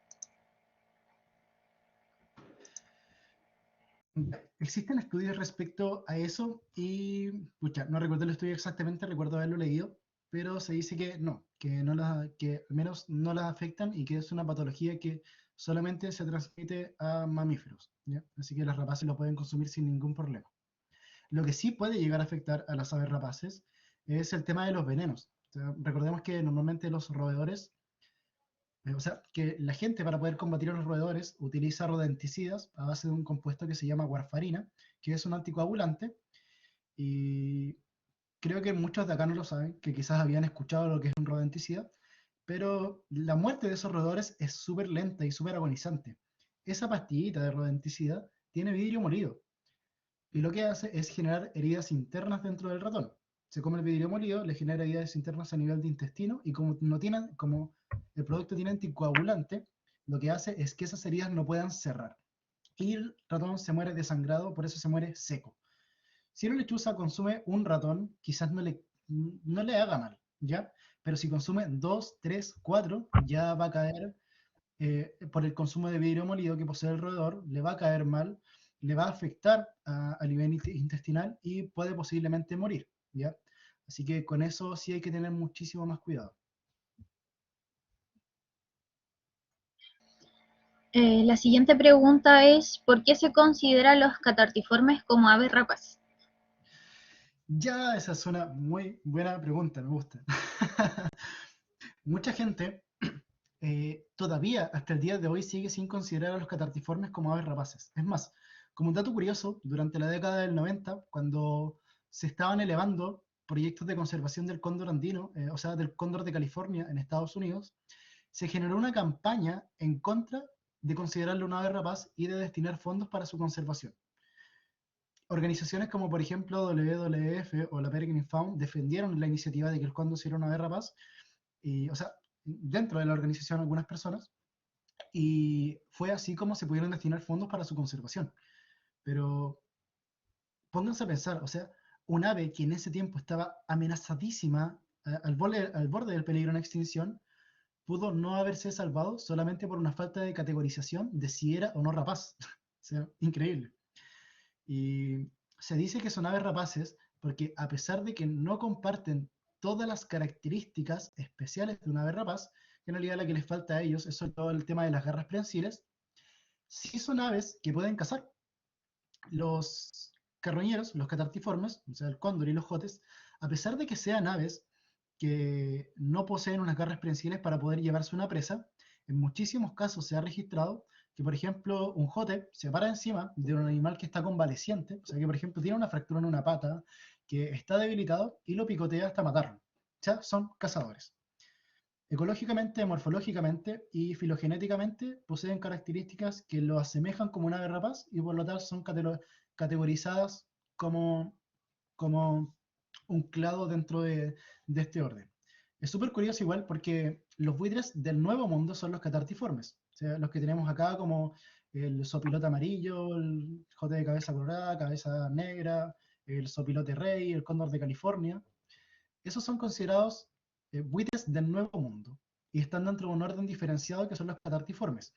Existen estudios respecto a eso y, pucha, no recuerdo el estudio exactamente, recuerdo haberlo leído, pero se dice que no, que al menos no las afectan y que es una patología que solamente se transmite a mamíferos, ¿ya? Así que las rapaces lo pueden consumir sin ningún problema. Lo que sí puede llegar a afectar a las aves rapaces es el tema de los venenos. O sea, recordemos que normalmente los roedores, o sea, que la gente para poder combatir a los roedores utiliza rodenticidas a base de un compuesto que se llama warfarina, que es un anticoagulante, y creo que muchos de acá no lo saben, que quizás habían escuchado lo que es un rodenticida, pero la muerte de esos roedores es súper lenta y súper agonizante. Esa pastillita de rodenticida tiene vidrio molido, y lo que hace es generar heridas internas dentro del ratón. Se come el vidrio molido, le genera heridas internas a nivel de intestino y como el producto tiene anticoagulante, lo que hace es que esas heridas no puedan cerrar. Y el ratón se muere desangrado, por eso se muere seco. Si una lechuza consume un ratón, quizás no le haga mal, ¿ya? Pero si consume 2, 3, 4, ya va a caer por el consumo de vidrio molido que posee el roedor, le va a caer mal, le va a afectar a nivel intestinal y puede posiblemente morir, ¿ya? Así que con eso sí hay que tener muchísimo más cuidado. La siguiente pregunta es, ¿por qué se consideran los catartiformes como aves rapaces? Ya, esa es una muy buena pregunta, me gusta. Mucha gente todavía hasta el día de hoy sigue sin considerar a los catartiformes como aves rapaces. Es más, como un dato curioso, durante la década del 90, cuando se estaban elevando proyectos de conservación del cóndor andino, o sea, del cóndor de California en Estados Unidos, se generó una campaña en contra de considerarlo una ave rapaz y de destinar fondos para su conservación. Organizaciones como por ejemplo WWF o la Peregrine Found defendieron la iniciativa de que el cóndor era una ave rapaz, y, o sea, dentro de la organización algunas personas, y fue así como se pudieron destinar fondos para su conservación. Pero pónganse a pensar, o sea, un ave que en ese tiempo estaba amenazadísima, al borde del peligro en extinción, pudo no haberse salvado solamente por una falta de categorización de si era o no rapaz. O sea, increíble. Y se dice que son aves rapaces porque a pesar de que no comparten todas las características especiales de un ave rapaz, que en realidad la que les falta a ellos es sobre todo el tema de las garras prensiles, sí son aves que pueden cazar. Los carroñeros, los catartiformes, o sea, el cóndor y los jotes, a pesar de que sean aves que no poseen unas garras prensiles para poder llevarse una presa, en muchísimos casos se ha registrado que, por ejemplo, un jote se para encima de un animal que está convaleciente, o sea, que, por ejemplo, tiene una fractura en una pata, que está debilitado y lo picotea hasta matarlo. O sea, son cazadores. Ecológicamente, morfológicamente y filogenéticamente poseen características que lo asemejan como una ave rapaz y por lo tanto son categorizadas como un clado dentro de este orden. Es súper curioso igual porque los buitres del Nuevo Mundo son los catartiformes, o sea, los que tenemos acá como el sopilote amarillo, el jote de cabeza colorada, cabeza negra, el sopilote rey, el cóndor de California. Esos son considerados buitres del Nuevo Mundo y están dentro de un orden diferenciado que son los catartiformes.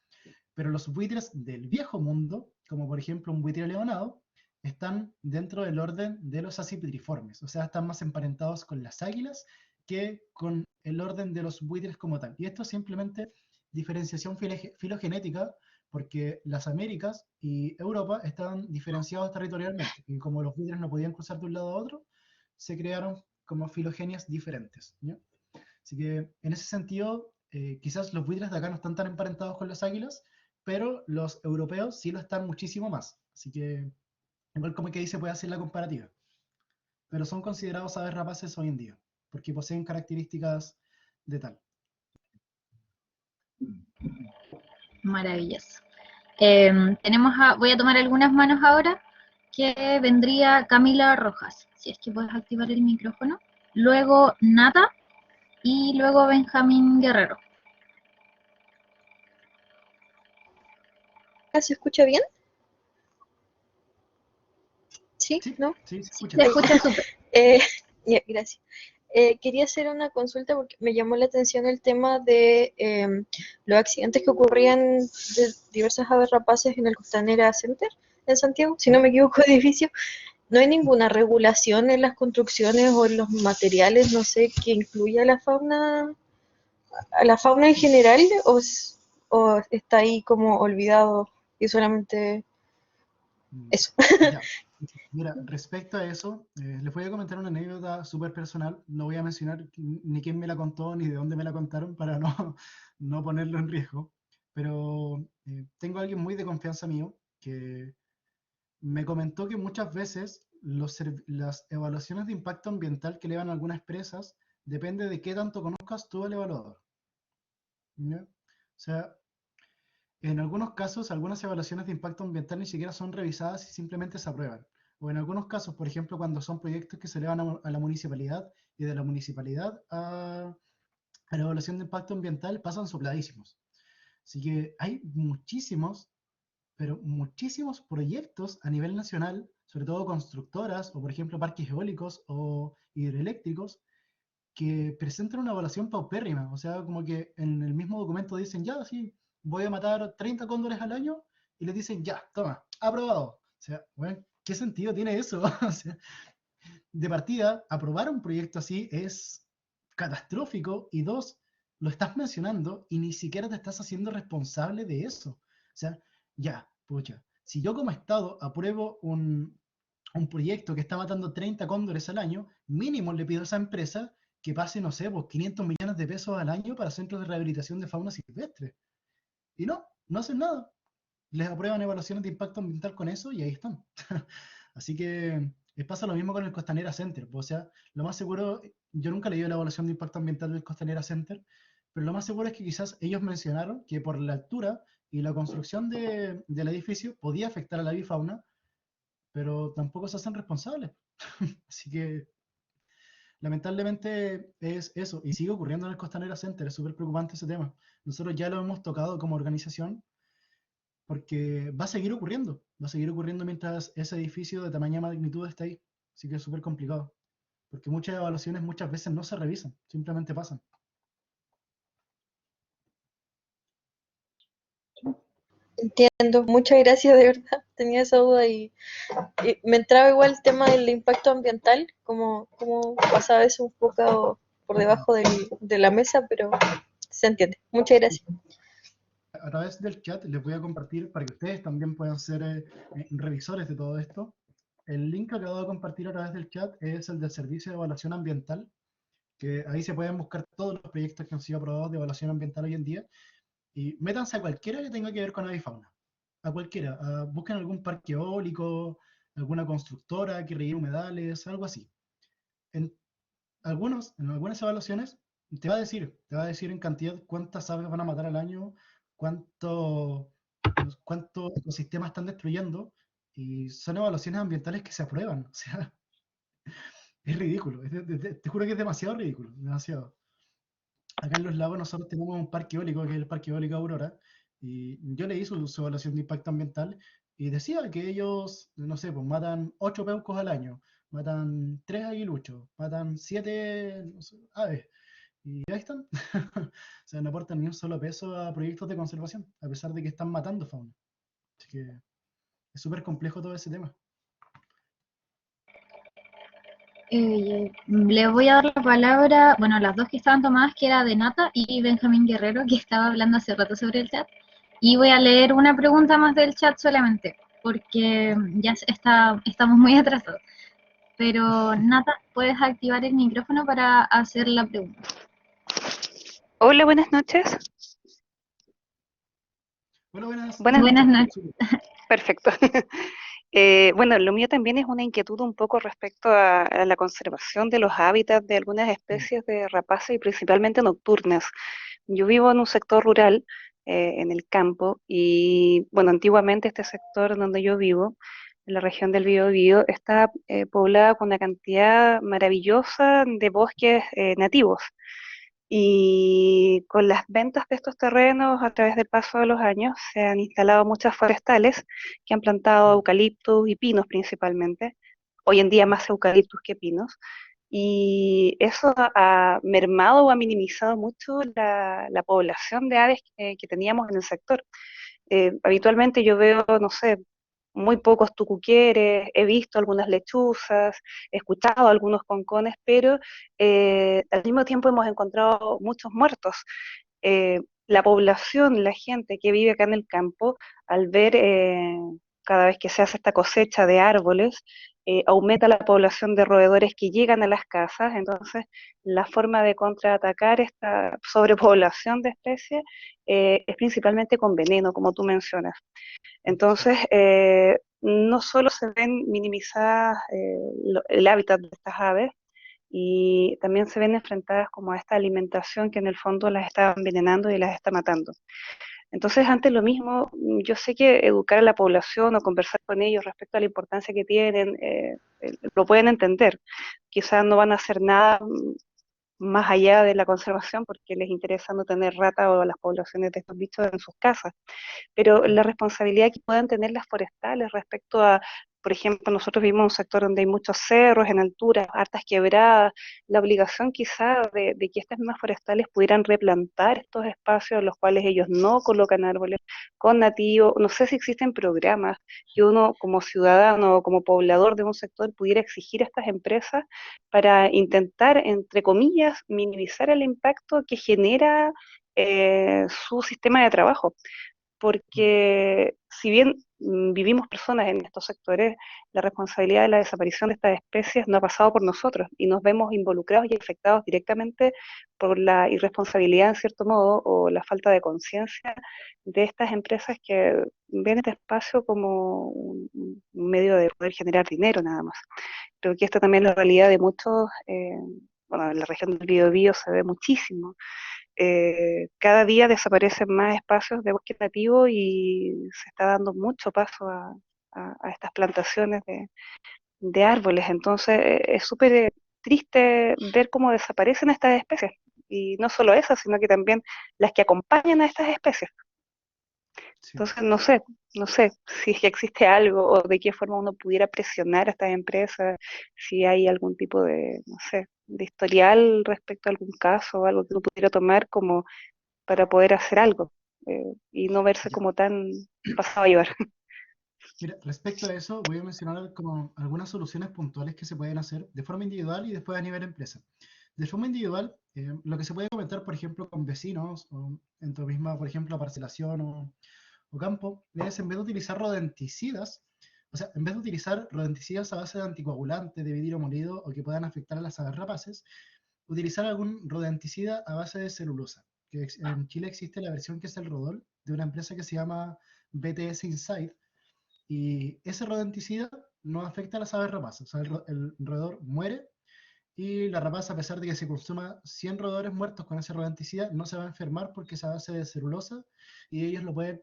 Pero los buitres del Viejo Mundo, como por ejemplo un buitre leonado, están dentro del orden de los acipidriformes, o sea, están más emparentados con las águilas que con el orden de los buitres como tal. Y esto es simplemente diferenciación filogenética, porque las Américas y Europa estaban diferenciados territorialmente, y como los buitres no podían cruzar de un lado a otro, se crearon como filogenias diferentes, ¿ya? Así que en ese sentido, quizás los buitres de acá no están tan emparentados con las águilas, pero los europeos sí lo están muchísimo más. Así que igual como que ahí se puede hacer la comparativa. Pero son considerados aves rapaces hoy en día, porque poseen características de tal. Maravilloso. Voy a tomar algunas manos ahora, que vendría Camila Rojas, si es que puedes activar el micrófono. Luego Nata y luego Benjamín Guerrero. ¿Se escucha bien? ¿Sí? Sí, ¿No? sí, se Sí, escucha. se escucha súper. Ya, gracias. Quería hacer una consulta porque me llamó la atención el tema de los accidentes que ocurrían de diversas aves rapaces en el Costanera Center en Santiago, si no me equivoco, edificio. ¿No hay ninguna regulación en las construcciones o en los materiales, no sé, que incluya a la fauna en general, o está ahí como olvidado y solamente eso? Ya. Mira, respecto a eso, les voy a comentar una anécdota súper personal. No voy a mencionar ni quién me la contó ni de dónde me la contaron para no, no ponerlo en riesgo. Pero tengo a alguien muy de confianza mío que me comentó que muchas veces las evaluaciones de impacto ambiental que le dan algunas empresas depende de qué tanto conozcas tú al evaluador, ¿ya? O sea, en algunos casos, algunas evaluaciones de impacto ambiental ni siquiera son revisadas y simplemente se aprueban. O en algunos casos, por ejemplo, cuando son proyectos que se elevan a la municipalidad y de la municipalidad a la evaluación de impacto ambiental pasan sopladísimos. Así que hay muchísimos, pero muchísimos proyectos a nivel nacional, sobre todo constructoras o, por ejemplo, parques eólicos o hidroeléctricos, que presentan una evaluación paupérrima. O sea, como que en el mismo documento dicen, ya, sí, voy a matar 30 cóndores al año, y les dicen, ya, toma, aprobado. O sea, bueno, ¿qué sentido tiene eso? O sea, de partida, aprobar un proyecto así es catastrófico, y dos, lo estás mencionando y ni siquiera te estás haciendo responsable de eso. O sea, ya, pucha, si yo como Estado apruebo un proyecto que está matando 30 cóndores al año, mínimo le pido a esa empresa que pase, no sé, pues 500 millones de pesos al año para centros de rehabilitación de fauna silvestre. Y no, no hacen nada. Les aprueban evaluaciones de impacto ambiental con eso y ahí están. Así que pasa lo mismo con el Costanera Center. O sea, lo más seguro, yo nunca leí la evaluación de impacto ambiental del Costanera Center, pero lo más seguro es que quizás ellos mencionaron que por la altura y la construcción del edificio podía afectar a la avifauna, pero tampoco se hacen responsables. Así que lamentablemente es eso, y sigue ocurriendo en el Costanera Center. Es súper preocupante ese tema. Nosotros ya lo hemos tocado como organización, porque va a seguir ocurriendo mientras ese edificio de tamaña magnitud está ahí. Así que es súper complicado, porque muchas evaluaciones muchas veces no se revisan, simplemente pasan. Entiendo, muchas gracias, de verdad. Tenía esa duda y me entraba igual el tema del impacto ambiental, como pasaba eso un poco por debajo de la mesa, pero se entiende. Muchas gracias. A través del chat les voy a compartir para que ustedes también puedan ser revisores de todo esto. El link que acabo de compartir a través del chat es el del Servicio de Evaluación Ambiental, que ahí se pueden buscar todos los proyectos que han sido aprobados de evaluación ambiental hoy en día, y métanse a cualquiera que tenga que ver con avifauna. A cualquiera. Busquen algún parque eólico, alguna constructora que rellene humedales, algo así. En en algunas evaluaciones, te va a decir en cantidad cuántas aves van a matar al año, cuánto, cuántos ecosistemas están destruyendo, y son evaluaciones ambientales que se aprueban. O sea, es ridículo. Te juro que es demasiado ridículo, demasiado. Acá en Los Lagos nosotros tenemos un parque eólico, que es el Parque Eólico Aurora, y yo leí su evaluación de impacto ambiental y decía que ellos, no sé, pues matan 8 peucos al año, matan 3 aguiluchos, matan 7 no sé, aves, y ahí están. O sea, no aportan ni un solo peso a proyectos de conservación, a pesar de que están matando fauna. Así que es súper complejo todo ese tema. Le voy a dar la palabra, bueno, las dos que estaban tomadas, que era de Nata y Benjamín Guerrero, que estaba hablando hace rato sobre el chat. Y voy a leer una pregunta más del chat solamente, porque ya estamos muy atrasados. Pero Nata, puedes activar el micrófono para hacer la pregunta. Hola, buenas noches. Bueno, buenas, te Buenas, Buenas escucho. noches. Súper. perfecto. Bueno, lo mío también es una inquietud un poco respecto a la conservación de los hábitats de algunas Mm. especies de rapaces y principalmente nocturnas. Yo vivo en un sector rural, en el campo, y bueno, antiguamente este sector donde yo vivo, en la región del Biobío, está poblada con una cantidad maravillosa de bosques nativos. Y con las ventas de estos terrenos a través del paso de los años se han instalado muchas forestales que han plantado Mm. eucaliptus y pinos principalmente. Hoy en día más eucaliptus que pinos. Y eso ha mermado o ha minimizado mucho la población de aves que teníamos en el sector. Habitualmente yo veo, no sé, muy pocos tucuquieres, he visto algunas lechuzas, he escuchado algunos concones, pero al mismo tiempo hemos encontrado muchos muertos. La población, la gente que vive acá en el campo, al ver cada vez que se hace esta cosecha de árboles, aumenta la población de roedores que llegan a las casas, entonces la forma de contraatacar esta sobrepoblación de especies es principalmente con veneno, como tú mencionas. Sí. Entonces, no solo se ven minimizadas el hábitat de estas aves, y también se ven enfrentadas como a esta alimentación que en el fondo las está envenenando y las está matando. Entonces, ante lo mismo, yo sé que educar a la población o conversar con ellos respecto a la importancia que tienen, lo pueden entender. Quizás no van a hacer nada más allá de la conservación porque les interesa no tener rata o las poblaciones de estos bichos en sus casas, pero Mm. la responsabilidad que puedan tener las forestales respecto a, por ejemplo, nosotros vivimos en un sector donde hay muchos cerros en altura, hartas quebradas, la obligación quizá de que estas mismas forestales pudieran replantar estos espacios en los cuales ellos no colocan árboles con nativos, no sé si existen programas que uno como ciudadano o como poblador de un sector pudiera exigir a estas empresas para intentar, entre comillas, minimizar el impacto que genera su sistema de trabajo, Mm. porque si bien vivimos personas en estos sectores, la responsabilidad de la desaparición de estas especies no ha pasado por nosotros y nos vemos involucrados y afectados directamente por la irresponsabilidad, en cierto modo, o la falta de conciencia de estas empresas que ven este espacio como un medio de poder generar dinero nada más. Creo que esta también es la realidad de muchos, bueno, en la región del Biobío se ve muchísimo. Cada día desaparecen más espacios de bosque nativo y se está dando mucho paso a estas plantaciones de árboles. Entonces es súper triste ver cómo desaparecen estas especies. Y no solo esas, sino que también las que acompañan a estas especies. Sí. Entonces no sé si es que existe algo o de qué forma uno pudiera presionar a estas empresas, si hay algún tipo de, no sé, de historial respecto a algún caso o algo que uno pudiera tomar como para poder hacer algo y no verse Ya. como tan pasado a llevar. Mira, respecto a eso, voy a mencionar como algunas soluciones puntuales que se pueden hacer de forma individual y después a nivel empresa. De forma individual, lo que se puede comentar, por ejemplo, con vecinos o en tu misma, por ejemplo, parcelación o campo, es en vez de utilizar rodenticidas, o sea, en vez de utilizar rodenticidas a base de anticoagulantes, de vidrio molido o que puedan afectar a las aves rapaces, utilizar algún rodenticida a base de celulosa. Que en Chile existe la versión que es el Rodol, de una empresa que se llama BTS Inside, y ese rodenticida no afecta a las aves rapaces, o sea, el roedor muere y la rapaza, a pesar de que se consuma 100 roedores muertos con ese rodenticida, no se va a enfermar porque es a base de celulosa y ellos lo pueden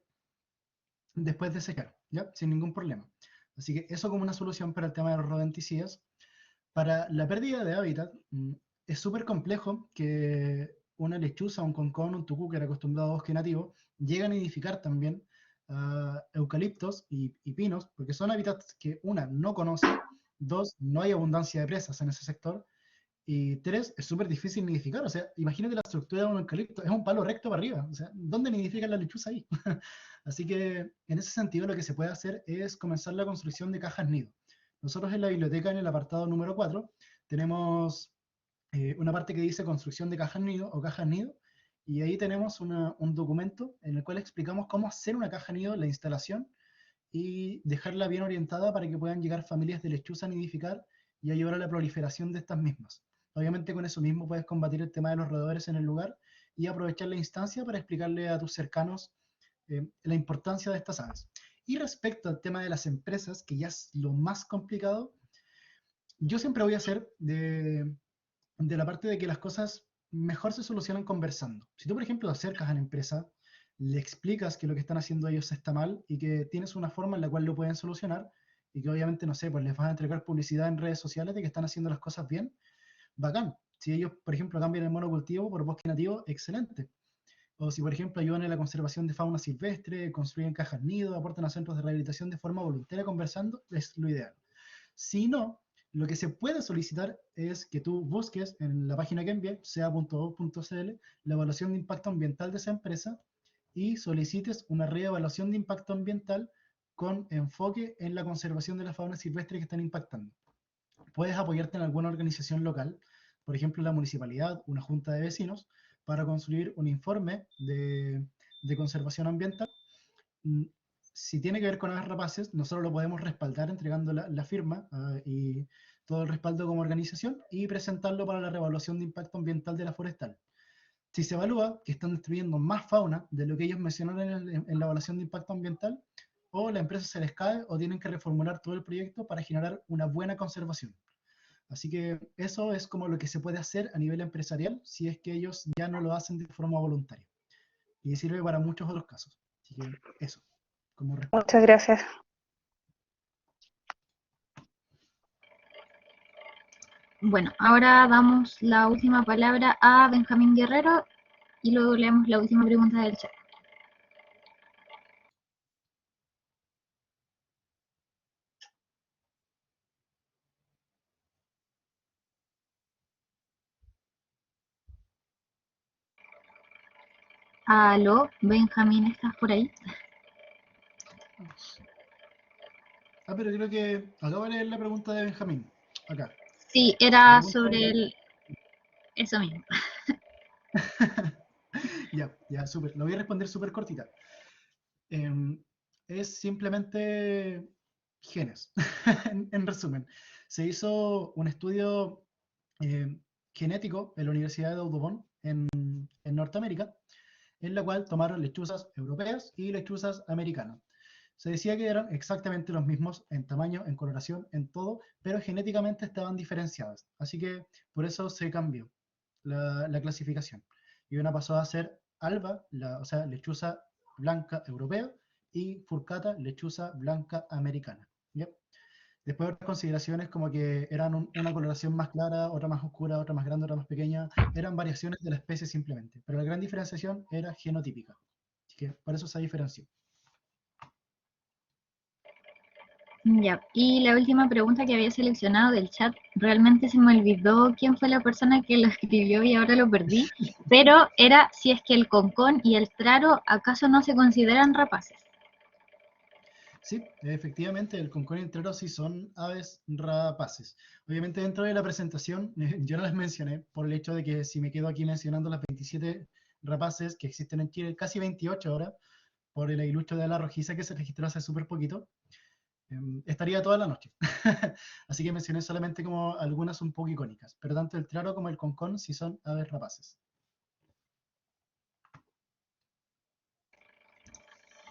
después desecar, ¿ya? Sin ningún problema. Así que eso como una solución para el tema de los rodenticidas. Para la pérdida de hábitat, es súper complejo que una lechuza, un concón, un tucú que era acostumbrado a bosque nativo, llega a nidificar también eucaliptos y pinos, porque son hábitats que, una, no conoce, dos, no hay abundancia de presas en ese sector, y tres, es súper difícil nidificar. O sea, imagínate la estructura de un eucalipto, es un palo recto para arriba. O sea, ¿dónde nidifica la lechuza ahí? Así que, en ese sentido, lo que se puede hacer es comenzar la construcción de cajas nido. Nosotros en la biblioteca, en el apartado número 4, tenemos una parte que dice construcción de cajas nido o cajas nido, y ahí tenemos un documento en el cual explicamos cómo hacer una caja nido, la instalación, y dejarla bien orientada para que puedan llegar familias de lechuza a nidificar y ayudar a la proliferación de estas mismas. Obviamente con eso mismo puedes combatir el tema de los roedores en el lugar y aprovechar la instancia para explicarle a tus cercanos la importancia de estas aves. Y respecto al tema de las empresas, que ya es lo más complicado, yo siempre voy a hacer de la parte de que las cosas mejor se solucionan conversando. Si tú, por ejemplo, te acercas a la empresa, le explicas que lo que están haciendo ellos está mal y que tienes una forma en la cual lo pueden solucionar y que obviamente, no sé, pues les vas a entregar publicidad en redes sociales de que están haciendo las cosas bien, bacán. Si ellos, por ejemplo, cambian el monocultivo por bosque nativo, excelente. O si, por ejemplo, ayudan en la conservación de fauna silvestre, construyen cajas nido, aportan a centros de rehabilitación de forma voluntaria conversando, es lo ideal. Si no, lo que se puede solicitar es que tú busques en la página que envié, sea.gov.cl, la evaluación de impacto ambiental de esa empresa y solicites una reevaluación de impacto ambiental con enfoque en la conservación de la fauna silvestre que están impactando. Puedes apoyarte en alguna organización local, por ejemplo la municipalidad, una junta de vecinos, para construir un informe de conservación ambiental. Si tiene que ver con aves rapaces, nosotros lo podemos respaldar entregando la firma y todo el respaldo como organización y presentarlo para la reevaluación de impacto ambiental de la forestal. Si se evalúa que están destruyendo más fauna de lo que ellos mencionaron en la evaluación de impacto ambiental, o la empresa se les cae o tienen que reformular todo el proyecto para generar una buena conservación. Así que eso es como lo que se puede hacer a nivel empresarial si es que ellos ya no lo hacen de forma voluntaria. Y sirve para muchos otros casos. Así que eso, como respuesta. Muchas gracias. Bueno, ahora damos la última palabra a Benjamín Guerrero y luego leemos la última pregunta del chat. Aló, Benjamín, ¿estás por ahí? Pero creo que acabo de leer la pregunta de Benjamín. Acá. Sí, era sobre eso mismo. Ya, súper. Lo voy a responder súper cortita. Es simplemente genes, en resumen. Se hizo un estudio genético en la Universidad de Audubon, en Norteamérica, en la cual tomaron lechuzas europeas y lechuzas americanas. Se decía que eran exactamente los mismos en tamaño, en coloración, en todo, pero genéticamente estaban diferenciadas. Así que por eso se cambió la clasificación. Y una pasó a ser alba, o sea, lechuza blanca europea, y furcata, lechuza blanca americana. ¿Yep? Después otras consideraciones como que eran una coloración más clara, otra más oscura, otra más grande, otra más pequeña, eran variaciones de la especie simplemente, pero la gran diferenciación era genotípica. Así que por eso se diferenció. Ya, y la última pregunta que había seleccionado del chat, realmente se me olvidó quién fue la persona que lo escribió y ahora lo perdí, pero era si es que el concón y el traro acaso no se consideran rapaces. Sí, efectivamente, el concón y el traro sí son aves rapaces. Obviamente dentro de la presentación yo no las mencioné por el hecho de que si me quedo aquí mencionando las 27 rapaces que existen en Chile, casi 28 ahora, por el aguilucho de ala rojiza que se registró hace súper poquito, estaría toda la noche. Así que mencioné solamente como algunas un poco icónicas, pero tanto el traro como el concón sí son aves rapaces.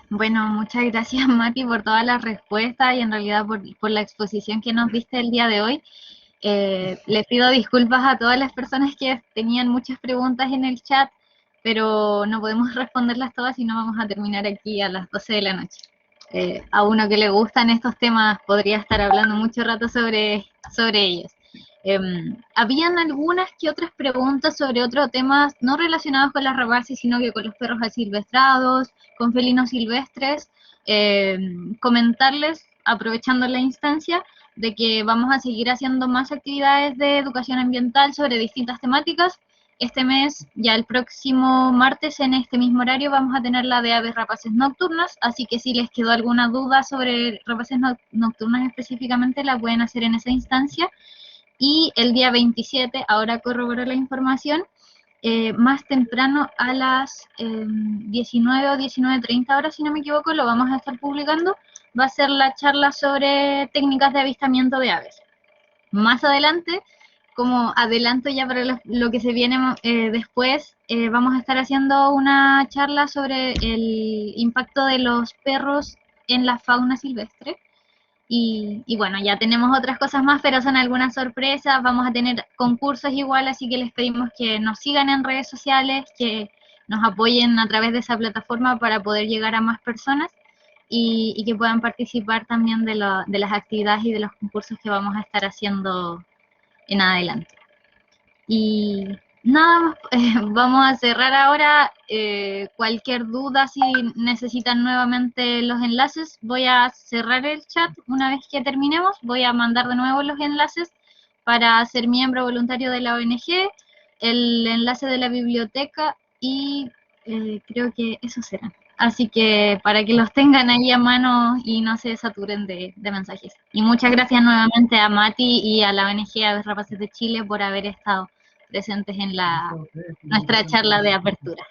Bueno, muchas gracias Mati por todas las respuestas y en realidad por la exposición que nos diste el día de hoy. Les pido disculpas a todas las personas que tenían muchas preguntas en el chat, pero no podemos responderlas todas y no vamos a terminar aquí a las 12 de la noche. A uno que le gustan estos temas podría estar hablando mucho rato sobre ellos. Habían algunas que otras preguntas sobre otros temas no relacionados con las rapaces, sino que con los perros asilvestrados, con felinos silvestres. Comentarles, aprovechando la instancia, de que vamos a seguir haciendo más actividades de educación ambiental sobre distintas temáticas. Este mes, ya el próximo martes, en este mismo horario, vamos a tener la de aves rapaces nocturnas, así que si les quedó alguna duda sobre rapaces nocturnas específicamente, la pueden hacer en esa instancia. Y el día 27, ahora corroboro la información, más temprano a las 19 o 19:30 horas, si no me equivoco, lo vamos a estar publicando, va a ser la charla sobre técnicas de avistamiento de aves. Más adelante, como adelanto ya para lo que se viene después, vamos a estar haciendo una charla sobre el impacto de los perros en la fauna silvestre. Y bueno, ya tenemos otras cosas más, pero son algunas sorpresas. Vamos a tener concursos igual, así que les pedimos que nos sigan en redes sociales, que nos apoyen a través de esa plataforma para poder llegar a más personas y que puedan participar también de las actividades y de los concursos que vamos a estar haciendo en adelante. Y nada más, vamos a cerrar ahora. Cualquier duda, si necesitan nuevamente los enlaces, voy a cerrar el chat una vez que terminemos. Voy a mandar de nuevo los enlaces para ser miembro voluntario de la ONG, el enlace de la biblioteca y creo que eso será. Así que para que los tengan ahí a mano y no se saturen de mensajes. Y muchas gracias nuevamente a Mati y a la ONG Aves Rapaces de Chile por haber estado presentes en nuestra charla de apertura.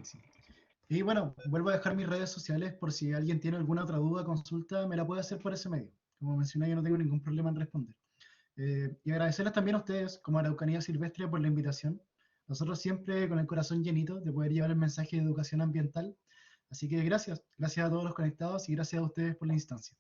Sí. Y bueno, vuelvo a dejar mis redes sociales por si alguien tiene alguna otra duda, consulta, me la puede hacer por ese medio. Como mencioné, yo no tengo ningún problema en responder. Y agradecerles también a ustedes, como Araucanía Silvestre, por la invitación. Nosotros siempre con el corazón llenito de poder llevar el mensaje de educación ambiental. Así que gracias a todos los conectados y gracias a ustedes por la instancia.